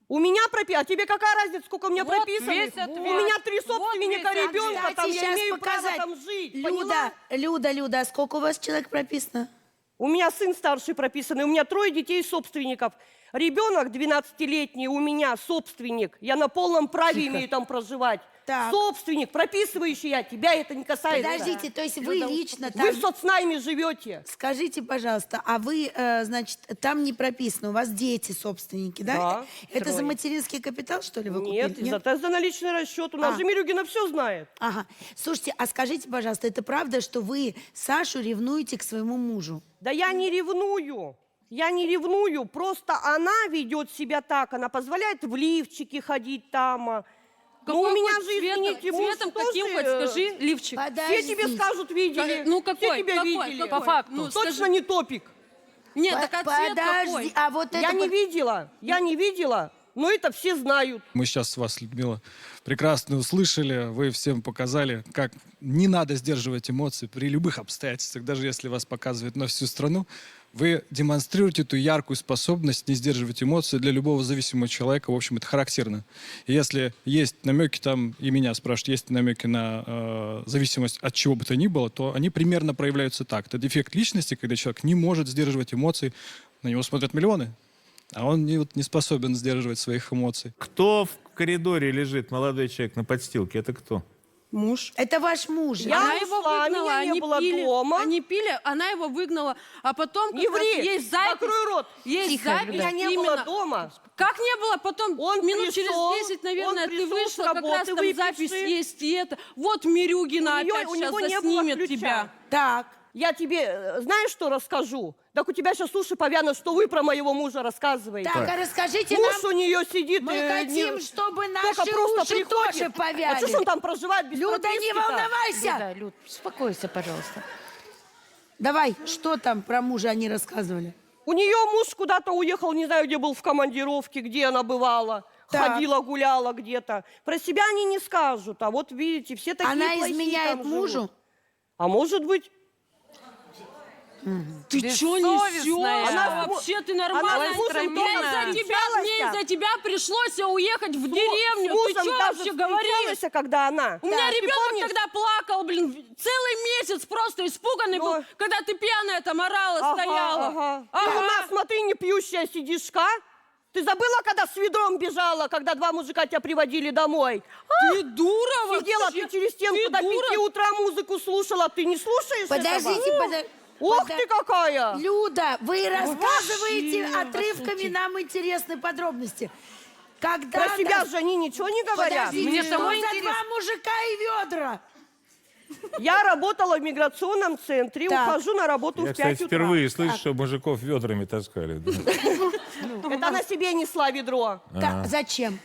[SPEAKER 6] У меня прописано. А тебе какая разница, сколько у меня
[SPEAKER 2] Вот
[SPEAKER 6] прописано?
[SPEAKER 2] весь
[SPEAKER 6] У
[SPEAKER 2] ответ.
[SPEAKER 6] меня 3
[SPEAKER 2] Вот
[SPEAKER 6] собственника
[SPEAKER 2] весь
[SPEAKER 6] ребенка,
[SPEAKER 4] ответ.
[SPEAKER 6] там
[SPEAKER 4] Кстати,
[SPEAKER 6] я
[SPEAKER 4] щас
[SPEAKER 6] имею право
[SPEAKER 4] показать.
[SPEAKER 6] там жить. поняла?
[SPEAKER 4] Люда, сколько у вас человек прописано?
[SPEAKER 6] У меня сын старший прописанный, у меня 3 детей собственников. Ребенок 12-летний у меня собственник. Я на полном праве имею там проживать.
[SPEAKER 4] Так.
[SPEAKER 6] Собственник, прописывающий я. Тебя это не касается.
[SPEAKER 4] Подождите, то есть вы лично
[SPEAKER 6] Вы
[SPEAKER 4] там...
[SPEAKER 6] в соцнайме живете.
[SPEAKER 4] Скажите, пожалуйста, а вы, значит, там не прописано, у вас дети собственники, да?
[SPEAKER 6] Да,
[SPEAKER 4] Это за
[SPEAKER 6] 3.
[SPEAKER 4] материнский капитал, что ли, вы
[SPEAKER 6] Нет,
[SPEAKER 4] купили?
[SPEAKER 6] это за наличный расчет. У нас
[SPEAKER 4] А.
[SPEAKER 6] же Мирюгина все знает.
[SPEAKER 4] Ага. Слушайте, а скажите, пожалуйста, это правда, что вы Сашу ревнуете к своему мужу?
[SPEAKER 6] Да я не ревную. Я не ревную, просто она ведет себя так, она позволяет в лифчике ходить там. Ну, у меня же, извините, муж
[SPEAKER 1] цветом
[SPEAKER 6] тоже,
[SPEAKER 1] каким хоть скажи, лифчик.
[SPEAKER 6] Все тебе скажут, видели.
[SPEAKER 1] Ну, какой,
[SPEAKER 6] Все тебя
[SPEAKER 1] какой,
[SPEAKER 6] видели.
[SPEAKER 1] какой?
[SPEAKER 2] По факту.
[SPEAKER 1] Ну,
[SPEAKER 6] Точно
[SPEAKER 1] скажи.
[SPEAKER 6] не топик.
[SPEAKER 1] Нет, так а цвет
[SPEAKER 4] Подожди,
[SPEAKER 1] какой?
[SPEAKER 4] а вот это...
[SPEAKER 6] Я не видела, но это все знают.
[SPEAKER 8] Мы сейчас вас, Людмила, прекрасно услышали. Вы всем показали, как не надо сдерживать эмоции при любых обстоятельствах, даже если вас показывают на всю страну. Вы демонстрируете эту яркую способность не сдерживать эмоции для любого зависимого человека. В общем, это характерно. И если есть намеки, там, и меня спрашивают, есть намеки на зависимость от чего бы то ни было, то они примерно проявляются так. Это дефект личности, когда человек не может сдерживать эмоции. На него смотрят миллионы, а он не способен сдерживать своих эмоций.
[SPEAKER 3] Кто в коридоре лежит, молодой человек, на подстилке? Это кто?
[SPEAKER 1] Муж.
[SPEAKER 4] Это ваш муж.
[SPEAKER 6] Я
[SPEAKER 1] Она его
[SPEAKER 6] ушла,
[SPEAKER 1] выгнала,
[SPEAKER 6] меня не
[SPEAKER 1] они
[SPEAKER 6] было
[SPEAKER 1] пили,
[SPEAKER 6] дома.
[SPEAKER 1] Они пили, она его выгнала, а потом
[SPEAKER 6] Не
[SPEAKER 1] как раз
[SPEAKER 6] ври,
[SPEAKER 1] есть запись.
[SPEAKER 6] закрой рот.
[SPEAKER 1] Есть
[SPEAKER 5] Тихо,
[SPEAKER 1] запись
[SPEAKER 6] Меня не
[SPEAKER 1] именно.
[SPEAKER 6] было дома.
[SPEAKER 1] Как не было? Потом
[SPEAKER 6] Он
[SPEAKER 1] минут
[SPEAKER 6] пришел,
[SPEAKER 1] через 10, наверное,
[SPEAKER 6] он
[SPEAKER 1] ты
[SPEAKER 6] пришел с
[SPEAKER 1] вышла, как
[SPEAKER 6] работы,
[SPEAKER 1] раз там
[SPEAKER 6] выпивший.
[SPEAKER 1] запись есть и это. Вот Мирюгина
[SPEAKER 6] У неё-
[SPEAKER 1] опять
[SPEAKER 6] у
[SPEAKER 1] сейчас
[SPEAKER 6] него не было
[SPEAKER 1] заснимет
[SPEAKER 6] ключа.
[SPEAKER 1] тебя.
[SPEAKER 4] Так.
[SPEAKER 6] Я тебе, знаешь, что расскажу? Так у тебя сейчас уши повянут, что вы про моего мужа рассказываете.
[SPEAKER 4] Так, а расскажите
[SPEAKER 6] Муж
[SPEAKER 4] нам...
[SPEAKER 6] у нее сидит.
[SPEAKER 4] Мы
[SPEAKER 6] не-
[SPEAKER 4] хотим, чтобы
[SPEAKER 6] только
[SPEAKER 4] наши
[SPEAKER 6] просто
[SPEAKER 4] уши
[SPEAKER 6] приходит.
[SPEAKER 4] тоже повяли.
[SPEAKER 6] А что ж он там проживает без
[SPEAKER 4] Люда, не
[SPEAKER 6] прописки-то?
[SPEAKER 4] волновайся.
[SPEAKER 5] Люда, Люд, успокойся, пожалуйста.
[SPEAKER 4] Давай, что там про мужа они рассказывали?
[SPEAKER 6] У нее муж куда-то уехал, не знаю, где был в командировке, где она бывала.
[SPEAKER 4] Так.
[SPEAKER 6] Ходила, гуляла где-то. Про себя они не скажут. А вот видите, все такие
[SPEAKER 4] Она
[SPEAKER 6] плохие
[SPEAKER 4] изменяет
[SPEAKER 6] там живут.
[SPEAKER 4] мужу?
[SPEAKER 6] А может быть,
[SPEAKER 1] Ты что
[SPEAKER 2] Бессовестная.
[SPEAKER 1] несешь?
[SPEAKER 6] Она-
[SPEAKER 1] Вообще ты
[SPEAKER 6] она
[SPEAKER 1] нормально?
[SPEAKER 6] с мужем
[SPEAKER 1] Мне
[SPEAKER 6] дома
[SPEAKER 1] из-за тебя пришлось уехать в деревню.
[SPEAKER 6] с мужем
[SPEAKER 1] Ты что
[SPEAKER 6] даже
[SPEAKER 1] вообще говоришь?
[SPEAKER 6] встречалась, когда она.
[SPEAKER 1] У меня
[SPEAKER 6] Да, ты
[SPEAKER 1] ребенок
[SPEAKER 6] помнишь?
[SPEAKER 1] тогда плакал, блин, целый месяц просто испуганный был,
[SPEAKER 6] Ну.
[SPEAKER 1] когда ты пьяная там орала, стояла.
[SPEAKER 6] Ага. Ты у нас, смотри, не пьющая сидишь, а? Ты забыла, когда с ведром бежала, когда 2 мужика тебя приводили домой?
[SPEAKER 1] Ты дура вообще.
[SPEAKER 6] Сидела ты через стенку
[SPEAKER 1] Ты
[SPEAKER 6] до
[SPEAKER 1] дура.
[SPEAKER 6] 5 утра музыку слушала, ты не слушаешь
[SPEAKER 4] Подождите,
[SPEAKER 6] этого? Ох ты какая!
[SPEAKER 4] Люда, вы рассказываете
[SPEAKER 6] вообще,
[SPEAKER 4] отрывками нам интересные подробности.
[SPEAKER 6] Про
[SPEAKER 4] Когда
[SPEAKER 6] себя же они ничего не говорят.
[SPEAKER 4] Подождите,
[SPEAKER 2] Мне
[SPEAKER 4] что
[SPEAKER 2] самой
[SPEAKER 4] за
[SPEAKER 2] интересно.
[SPEAKER 4] 2 мужика и ведра?
[SPEAKER 6] Я работала в миграционном центре,
[SPEAKER 4] Так.
[SPEAKER 6] ухожу на работу
[SPEAKER 3] Я,
[SPEAKER 6] в 5
[SPEAKER 3] кстати,
[SPEAKER 6] утра.
[SPEAKER 3] впервые слышу, что мужиков ведрами таскали. Да.
[SPEAKER 6] Это на себе несла ведро.
[SPEAKER 4] Так, зачем?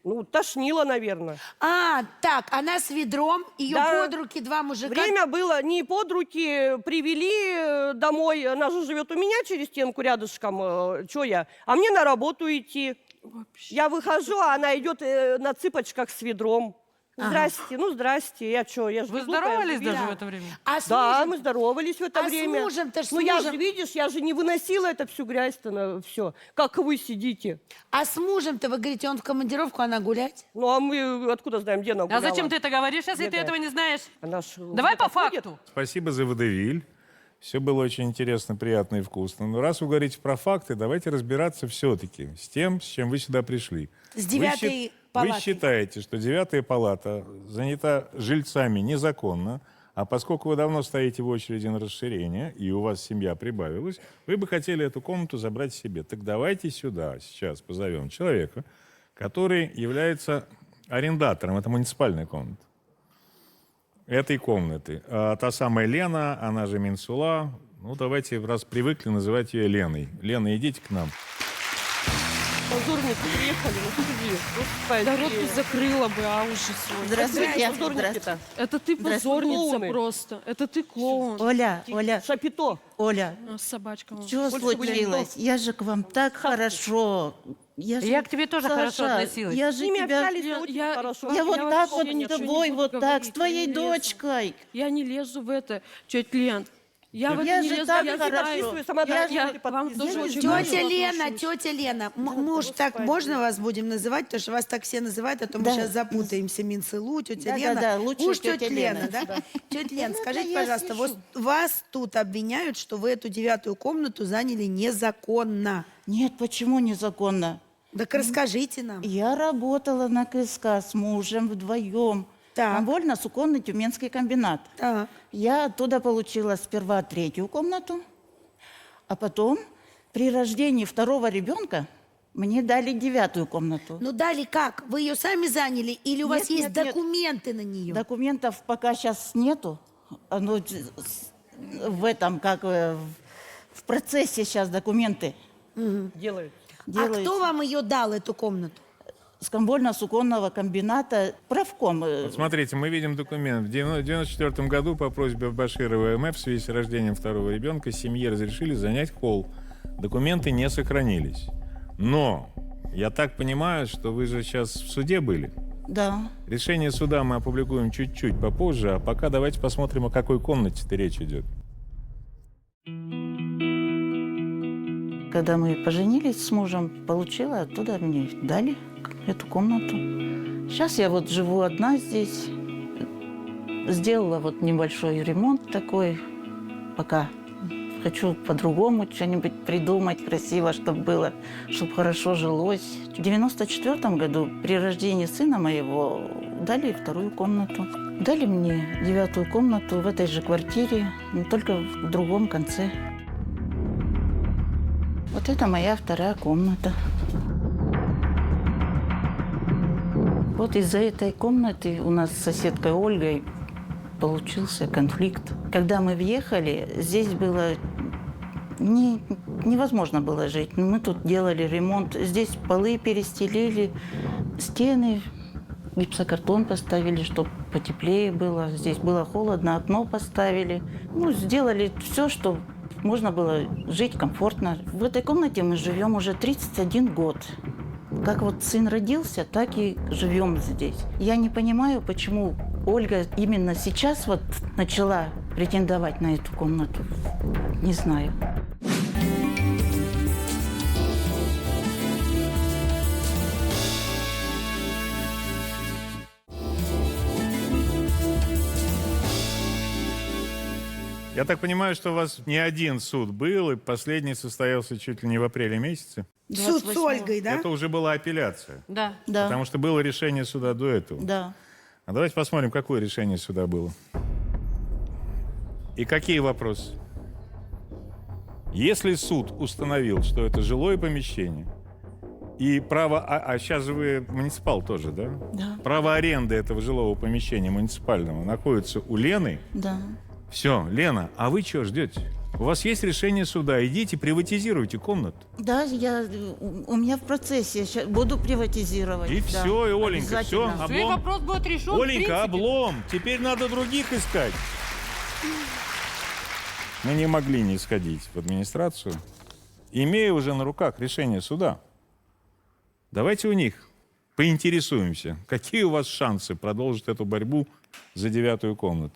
[SPEAKER 6] Ну, тошнило, наверное.
[SPEAKER 4] Так, она с ведром, ее
[SPEAKER 6] Да.
[SPEAKER 4] под руки 2 мужика.
[SPEAKER 6] Время было не под руки, привели домой. Она же живет у меня через стенку рядышком. Что я? А мне на работу идти. Я выхожу, а она идет на цыпочках с ведром. Здрасте, ну здрасте. Я что, я же
[SPEAKER 2] Вы
[SPEAKER 6] не глупая,
[SPEAKER 2] здоровались
[SPEAKER 6] живи.
[SPEAKER 2] даже в это время?
[SPEAKER 4] А с
[SPEAKER 6] Да,
[SPEAKER 4] мужем?
[SPEAKER 6] мы здоровались в это
[SPEAKER 4] А с
[SPEAKER 6] время.
[SPEAKER 4] мужем-то, с
[SPEAKER 6] Ну я же,
[SPEAKER 4] мужем?
[SPEAKER 6] видишь, я же не выносила это всю грязь-то, все. Как вы сидите.
[SPEAKER 4] А с мужем-то, вы говорите, он в командировку, она гулять?
[SPEAKER 6] Ну а мы откуда знаем, где она
[SPEAKER 2] А
[SPEAKER 6] гуляла?
[SPEAKER 2] зачем ты это говоришь, если ты
[SPEAKER 6] Где-то.
[SPEAKER 2] этого не знаешь?
[SPEAKER 6] Она ж
[SPEAKER 2] Давай
[SPEAKER 6] где-то
[SPEAKER 2] по
[SPEAKER 6] ходит.
[SPEAKER 2] факту.
[SPEAKER 3] Спасибо за водевиль. Все было очень интересно, приятно и вкусно. Но раз вы говорите про факты, давайте разбираться все-таки с тем, с чем вы сюда пришли.
[SPEAKER 4] С 9-й
[SPEAKER 3] Вы
[SPEAKER 4] палатой.
[SPEAKER 3] считаете, что 9-я палата занята жильцами незаконно, а поскольку вы давно стоите в очереди на расширение, и у вас семья прибавилась, вы бы хотели эту комнату забрать себе. Так давайте сюда сейчас позовем человека, который является арендатором. Это муниципальная комната. Этой комнаты. А та самая Лена, она же Минсула. Ну, давайте, раз привыкли называть ее Леной. Лена, идите к нам.
[SPEAKER 6] Позорники приехали, ну иди. Господи.
[SPEAKER 1] Да рот ты закрыла бы, а ужас.
[SPEAKER 9] Здравствуйте.
[SPEAKER 6] Позорники-то.
[SPEAKER 1] Это ты позорница
[SPEAKER 6] Клоуны.
[SPEAKER 1] просто. Это ты клоун.
[SPEAKER 9] Оля, Оля,
[SPEAKER 6] Шапито.
[SPEAKER 9] Оля,
[SPEAKER 1] А, собачка. вон.
[SPEAKER 9] что случилось? Я же к вам так хорошо.
[SPEAKER 2] Я
[SPEAKER 9] же-
[SPEAKER 2] к тебе тоже хорошо относилась.
[SPEAKER 9] Я
[SPEAKER 6] С
[SPEAKER 9] же
[SPEAKER 6] ними
[SPEAKER 9] тебя...
[SPEAKER 6] общались
[SPEAKER 1] Я-
[SPEAKER 6] очень
[SPEAKER 1] я-
[SPEAKER 6] хорошо.
[SPEAKER 9] Я вот
[SPEAKER 1] Я
[SPEAKER 9] так
[SPEAKER 1] вообще
[SPEAKER 9] вот с
[SPEAKER 1] ничего не
[SPEAKER 9] тобой,
[SPEAKER 1] буду
[SPEAKER 9] вот так,
[SPEAKER 1] говорить,
[SPEAKER 9] с твоей
[SPEAKER 1] я не лезу.
[SPEAKER 9] дочкой.
[SPEAKER 1] Я не лезу в это, тетя Лен. Я в это
[SPEAKER 9] Я
[SPEAKER 1] не
[SPEAKER 9] же
[SPEAKER 1] лезу,
[SPEAKER 9] так
[SPEAKER 1] я
[SPEAKER 9] хорошо.
[SPEAKER 1] знаю.
[SPEAKER 6] Подписываю, сама
[SPEAKER 1] Я
[SPEAKER 6] давайте
[SPEAKER 1] вам
[SPEAKER 6] подписываю.
[SPEAKER 1] тоже очень
[SPEAKER 4] Тетя
[SPEAKER 1] хорошо
[SPEAKER 4] Лена,
[SPEAKER 1] отношусь.
[SPEAKER 4] тетя Лена, мы уж так можно вас будем называть, потому что вас так все называют, а то мы
[SPEAKER 9] Да.
[SPEAKER 4] сейчас запутаемся. Минцелу, тетя
[SPEAKER 9] Да,
[SPEAKER 4] Лена.
[SPEAKER 9] да, да, лучше
[SPEAKER 4] Уж
[SPEAKER 9] тетя
[SPEAKER 4] тетя Лена,
[SPEAKER 9] Лена,
[SPEAKER 4] да?
[SPEAKER 9] да.
[SPEAKER 4] Тетя Лена,
[SPEAKER 9] Ну,
[SPEAKER 4] скажите,
[SPEAKER 9] да я
[SPEAKER 4] пожалуйста,
[SPEAKER 9] слышу.
[SPEAKER 4] вас тут обвиняют, что вы эту 9-ю комнату заняли незаконно.
[SPEAKER 9] Нет, почему незаконно?
[SPEAKER 4] Так расскажите нам.
[SPEAKER 9] Я работала на КСК с мужем вдвоем.
[SPEAKER 4] Так.
[SPEAKER 9] На вольно-суконный тюменский комбинат.
[SPEAKER 4] Так.
[SPEAKER 9] Я оттуда получила сперва 3-ю комнату, а потом при рождении 2-го ребенка мне дали 9-ю комнату.
[SPEAKER 4] Ну дали как? Вы ее сами заняли или у вас
[SPEAKER 9] Нет,
[SPEAKER 4] есть
[SPEAKER 9] нет, нет.
[SPEAKER 4] документы на нее?
[SPEAKER 9] Документов пока сейчас нету. Оно в этом, как в процессе сейчас документы
[SPEAKER 6] Делают.
[SPEAKER 4] А
[SPEAKER 9] делаются.
[SPEAKER 4] кто вам ее дал, эту комнату?
[SPEAKER 9] С комбольно-суконного комбината правком.
[SPEAKER 3] Вот смотрите, мы видим документ. В 1994 году по просьбе Баширова МФ в связи с рождением 2-го ребенка семье разрешили занять холл. Документы не сохранились. Но я так понимаю, что вы же сейчас в суде были.
[SPEAKER 9] Да.
[SPEAKER 3] Решение суда мы опубликуем чуть-чуть попозже, а пока давайте посмотрим, о какой комнате-то речь идет.
[SPEAKER 9] Когда мы поженились с мужем, получила оттуда, мне дали эту комнату. Сейчас я вот живу одна здесь. Сделала вот небольшой ремонт такой, пока хочу по-другому что-нибудь придумать красиво, чтобы было, чтобы хорошо жилось. В 1994 году при рождении сына моего дали 2-ю комнату. Дали мне 9-ю комнату в этой же квартире, но только в другом конце. Вот это моя 2-я комната. Вот из-за этой комнаты у нас с соседкой Ольгой получился конфликт. Когда мы въехали, здесь было невозможно было жить. Мы тут делали ремонт. Здесь полы перестелили, стены, гипсокартон поставили, чтобы потеплее было. Здесь было холодно, окно поставили. Ну, сделали все, что можно было жить комфортно. В этой комнате мы живем уже 31 год. Как вот сын родился, так и живем здесь. Я не понимаю, почему Ольга именно сейчас вот начала претендовать на эту комнату. Не знаю.
[SPEAKER 3] Я так понимаю, что у вас не один суд был, и последний состоялся чуть ли не в апреле месяце.
[SPEAKER 4] Суд с
[SPEAKER 9] 28-го.
[SPEAKER 4] Ольгой, да?
[SPEAKER 3] Это уже была апелляция,
[SPEAKER 2] Да.
[SPEAKER 9] Да,
[SPEAKER 3] потому что было решение суда до этого.
[SPEAKER 9] да.
[SPEAKER 3] А давайте посмотрим, какое решение суда было. И какие вопросы? Если суд установил, что это жилое помещение, и право... А сейчас же вы муниципал тоже, да?
[SPEAKER 9] Да.
[SPEAKER 3] Право аренды этого жилого помещения муниципального находится у Лены.
[SPEAKER 9] Да.
[SPEAKER 3] Все, Лена, а вы чего ждете? У вас есть решение суда, идите, приватизируйте комнату.
[SPEAKER 9] Да, у меня в процессе. Щас буду приватизировать.
[SPEAKER 3] И
[SPEAKER 9] да,
[SPEAKER 3] все, и Оленька, все,
[SPEAKER 9] обязательно.
[SPEAKER 2] Твой
[SPEAKER 3] облом.
[SPEAKER 2] вопрос будет решен. в
[SPEAKER 3] Оленька,
[SPEAKER 2] принципе.
[SPEAKER 3] облом. Теперь надо других искать. Мы не могли не сходить в администрацию, имея уже на руках решение суда. Давайте у них поинтересуемся, какие у вас шансы продолжить эту борьбу за 9-ю комнату.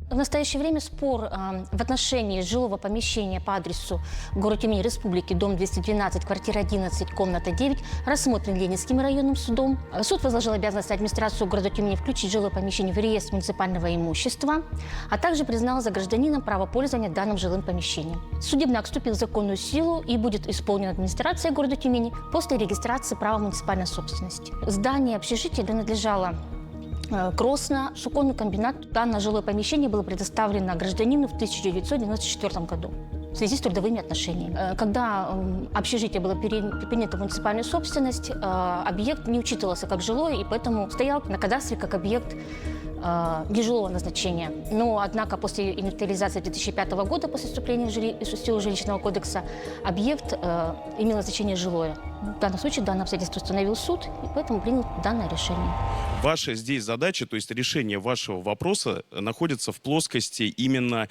[SPEAKER 10] В настоящее время спор в отношении жилого помещения по адресу город Тюмень, Республики, дом 212, квартира 11, комната 9 рассмотрен Ленинским районным судом. Суд возложил обязанность администрацию города Тюмени включить жилое помещение в реестр муниципального имущества, а также признал за гражданином право пользования данным жилым помещением. Судебный акт вступил в законную силу и будет исполнен администрацией города Тюмени после регистрации права муниципальной собственности. Здание общежития принадлежало Кросно, суконный комбинат. Данное жилое помещение было предоставлено гражданину в 1994 году в связи с трудовыми отношениями. Когда общежитие было принято в муниципальную собственность, объект не учитывался как жилой, и поэтому стоял на кадастре как объект нежилого назначения. Но, однако, после инвентаризации 2005 года, после вступления в силу жилищного кодекса, объект имел назначение жилое. В данном случае данное обстоятельство установил суд, и поэтому принял данное решение.
[SPEAKER 11] Ваша здесь задача, то есть решение вашего вопроса, находится в плоскости именно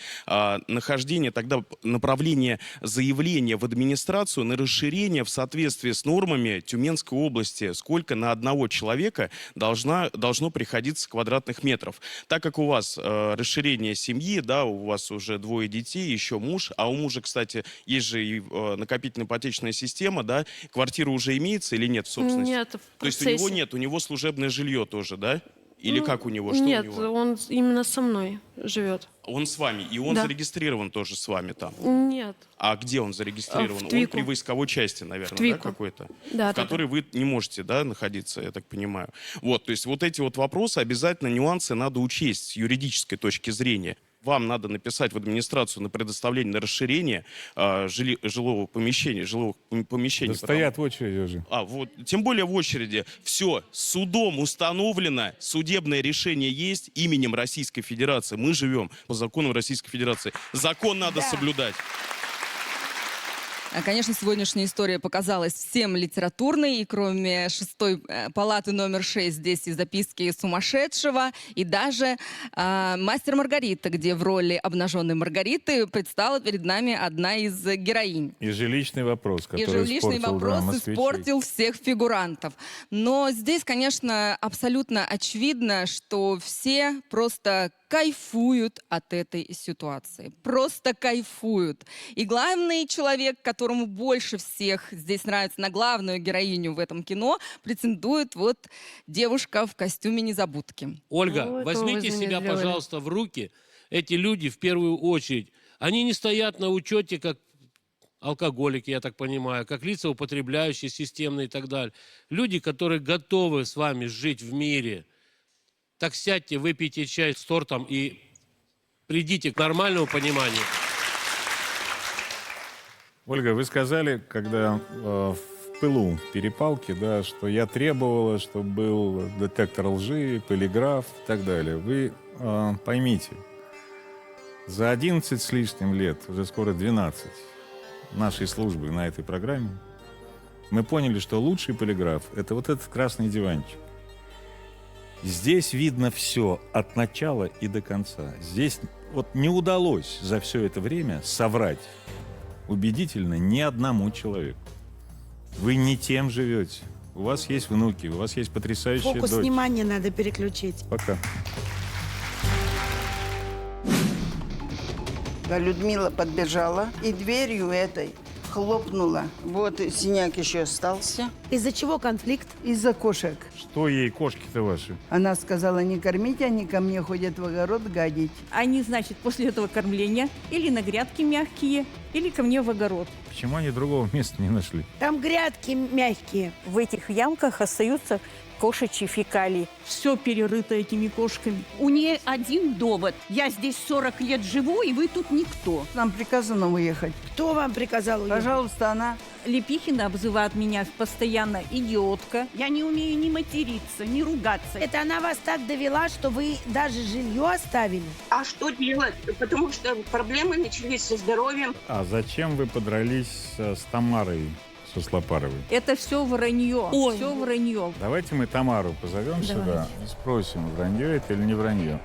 [SPEAKER 11] нахождения, тогда направления заявления в администрацию на расширение в соответствии с нормами Тюменской области, сколько на одного человека должно приходиться квадратных метров. Так как у вас расширение семьи, да, у вас уже 2 детей, еще муж, а у мужа, кстати, есть же и накопительно-ипотечная система, да, квартира уже имеется или нет в собственности?
[SPEAKER 1] Нет, в
[SPEAKER 11] То есть у
[SPEAKER 1] процессе.
[SPEAKER 11] него нет, у него служебное жилье тоже, да? Или как у него? Что
[SPEAKER 1] Нет,
[SPEAKER 11] у него?
[SPEAKER 1] он именно со мной живет.
[SPEAKER 11] Он с вами, и он
[SPEAKER 1] Да.
[SPEAKER 11] зарегистрирован тоже с вами там.
[SPEAKER 1] Нет.
[SPEAKER 11] А где он зарегистрирован?
[SPEAKER 1] В
[SPEAKER 11] Он
[SPEAKER 1] Твику.
[SPEAKER 11] при войсковой части, наверное, да,
[SPEAKER 1] Твику.
[SPEAKER 11] какой-то?
[SPEAKER 1] Да,
[SPEAKER 11] в которой вы не можете, да, находиться, я так понимаю. Вот, то есть вот эти вот вопросы, обязательно нюансы надо учесть с юридической точки зрения. Вам надо написать в администрацию на предоставление, на расширение жилого помещения.
[SPEAKER 3] Да стоят в очереди уже.
[SPEAKER 11] Вот, тем более в очереди. Все, судом установлено, судебное решение есть именем Российской Федерации. Мы живем по законам Российской Федерации. Закон надо соблюдать.
[SPEAKER 12] Конечно, сегодняшняя история показалась всем литературной, и кроме 6-й палаты номер 6 здесь и записки сумасшедшего, и даже «Мастер Маргарита», где в роли обнаженной Маргариты предстала перед нами одна из героинь.
[SPEAKER 3] И жилищный вопрос,
[SPEAKER 12] И
[SPEAKER 3] который
[SPEAKER 12] жилищный
[SPEAKER 3] испортил,
[SPEAKER 12] вопрос
[SPEAKER 3] москвичей.
[SPEAKER 12] испортил всех фигурантов. Но здесь, конечно, абсолютно очевидно, что все просто кайфуют от этой ситуации. Просто кайфуют. И главный человек, которому больше всех здесь нравится на главную героиню в этом кино, претендует вот девушка в костюме незабудки.
[SPEAKER 13] Ольга,
[SPEAKER 1] Ой,
[SPEAKER 13] возьмите
[SPEAKER 1] это вы
[SPEAKER 13] себя,
[SPEAKER 1] сделали.
[SPEAKER 13] пожалуйста, в руки. Эти люди в первую очередь, они не стоят на учете как алкоголики, я так понимаю, как лица, употребляющие системно и так далее. Люди, которые готовы с вами жить в мире. Так сядьте, выпейте чай с тортом и придите к нормальному пониманию.
[SPEAKER 3] Ольга, вы сказали, когда в пылу перепалки, да, что я требовала, чтобы был детектор лжи, полиграф и так далее. Вы поймите, за 11 с лишним лет, уже скоро 12, нашей службы на этой программе, мы поняли, что лучший полиграф – это вот этот красный диванчик. Здесь видно все от начала и до конца. Здесь вот не удалось за все это время соврать убедительно ни одному человеку. Вы не тем живете. У вас есть внуки, у вас есть потрясающая
[SPEAKER 4] Фокус
[SPEAKER 3] дочь.
[SPEAKER 4] внимания надо переключить.
[SPEAKER 3] Пока.
[SPEAKER 9] Людмила подбежала и дверью этой хлопнула. Вот синяк еще остался.
[SPEAKER 4] Из-за чего конфликт?
[SPEAKER 9] Из-за кошек.
[SPEAKER 3] Что ей кошки-то ваши?
[SPEAKER 9] Она сказала, не кормите, они ко мне ходят в огород гадить.
[SPEAKER 14] Они, значит, после этого кормления или на грядки мягкие, или ко мне в огород.
[SPEAKER 3] Почему они другого места не нашли?
[SPEAKER 4] Там грядки мягкие.
[SPEAKER 14] В этих ямках остаются кошачьи фекалии. Все перерыто этими кошками. У нее один довод. Я здесь 40 лет живу, и вы тут никто.
[SPEAKER 9] Нам приказано уехать.
[SPEAKER 4] Кто вам приказал уехать?
[SPEAKER 9] Пожалуйста, она.
[SPEAKER 14] Лепихина обзывает меня постоянно идиотка. Я не умею ни материться, ни ругаться.
[SPEAKER 4] Это она вас так довела, что вы даже жилье оставили?
[SPEAKER 15] А что делать? Потому что проблемы начались со здоровьем.
[SPEAKER 3] А зачем вы подрались с Тамарой Суслопаровой?
[SPEAKER 14] Это все вранье.
[SPEAKER 4] Ой.
[SPEAKER 14] Все вранье.
[SPEAKER 3] Давайте мы Тамару позовем сюда и спросим, вранье это или не вранье.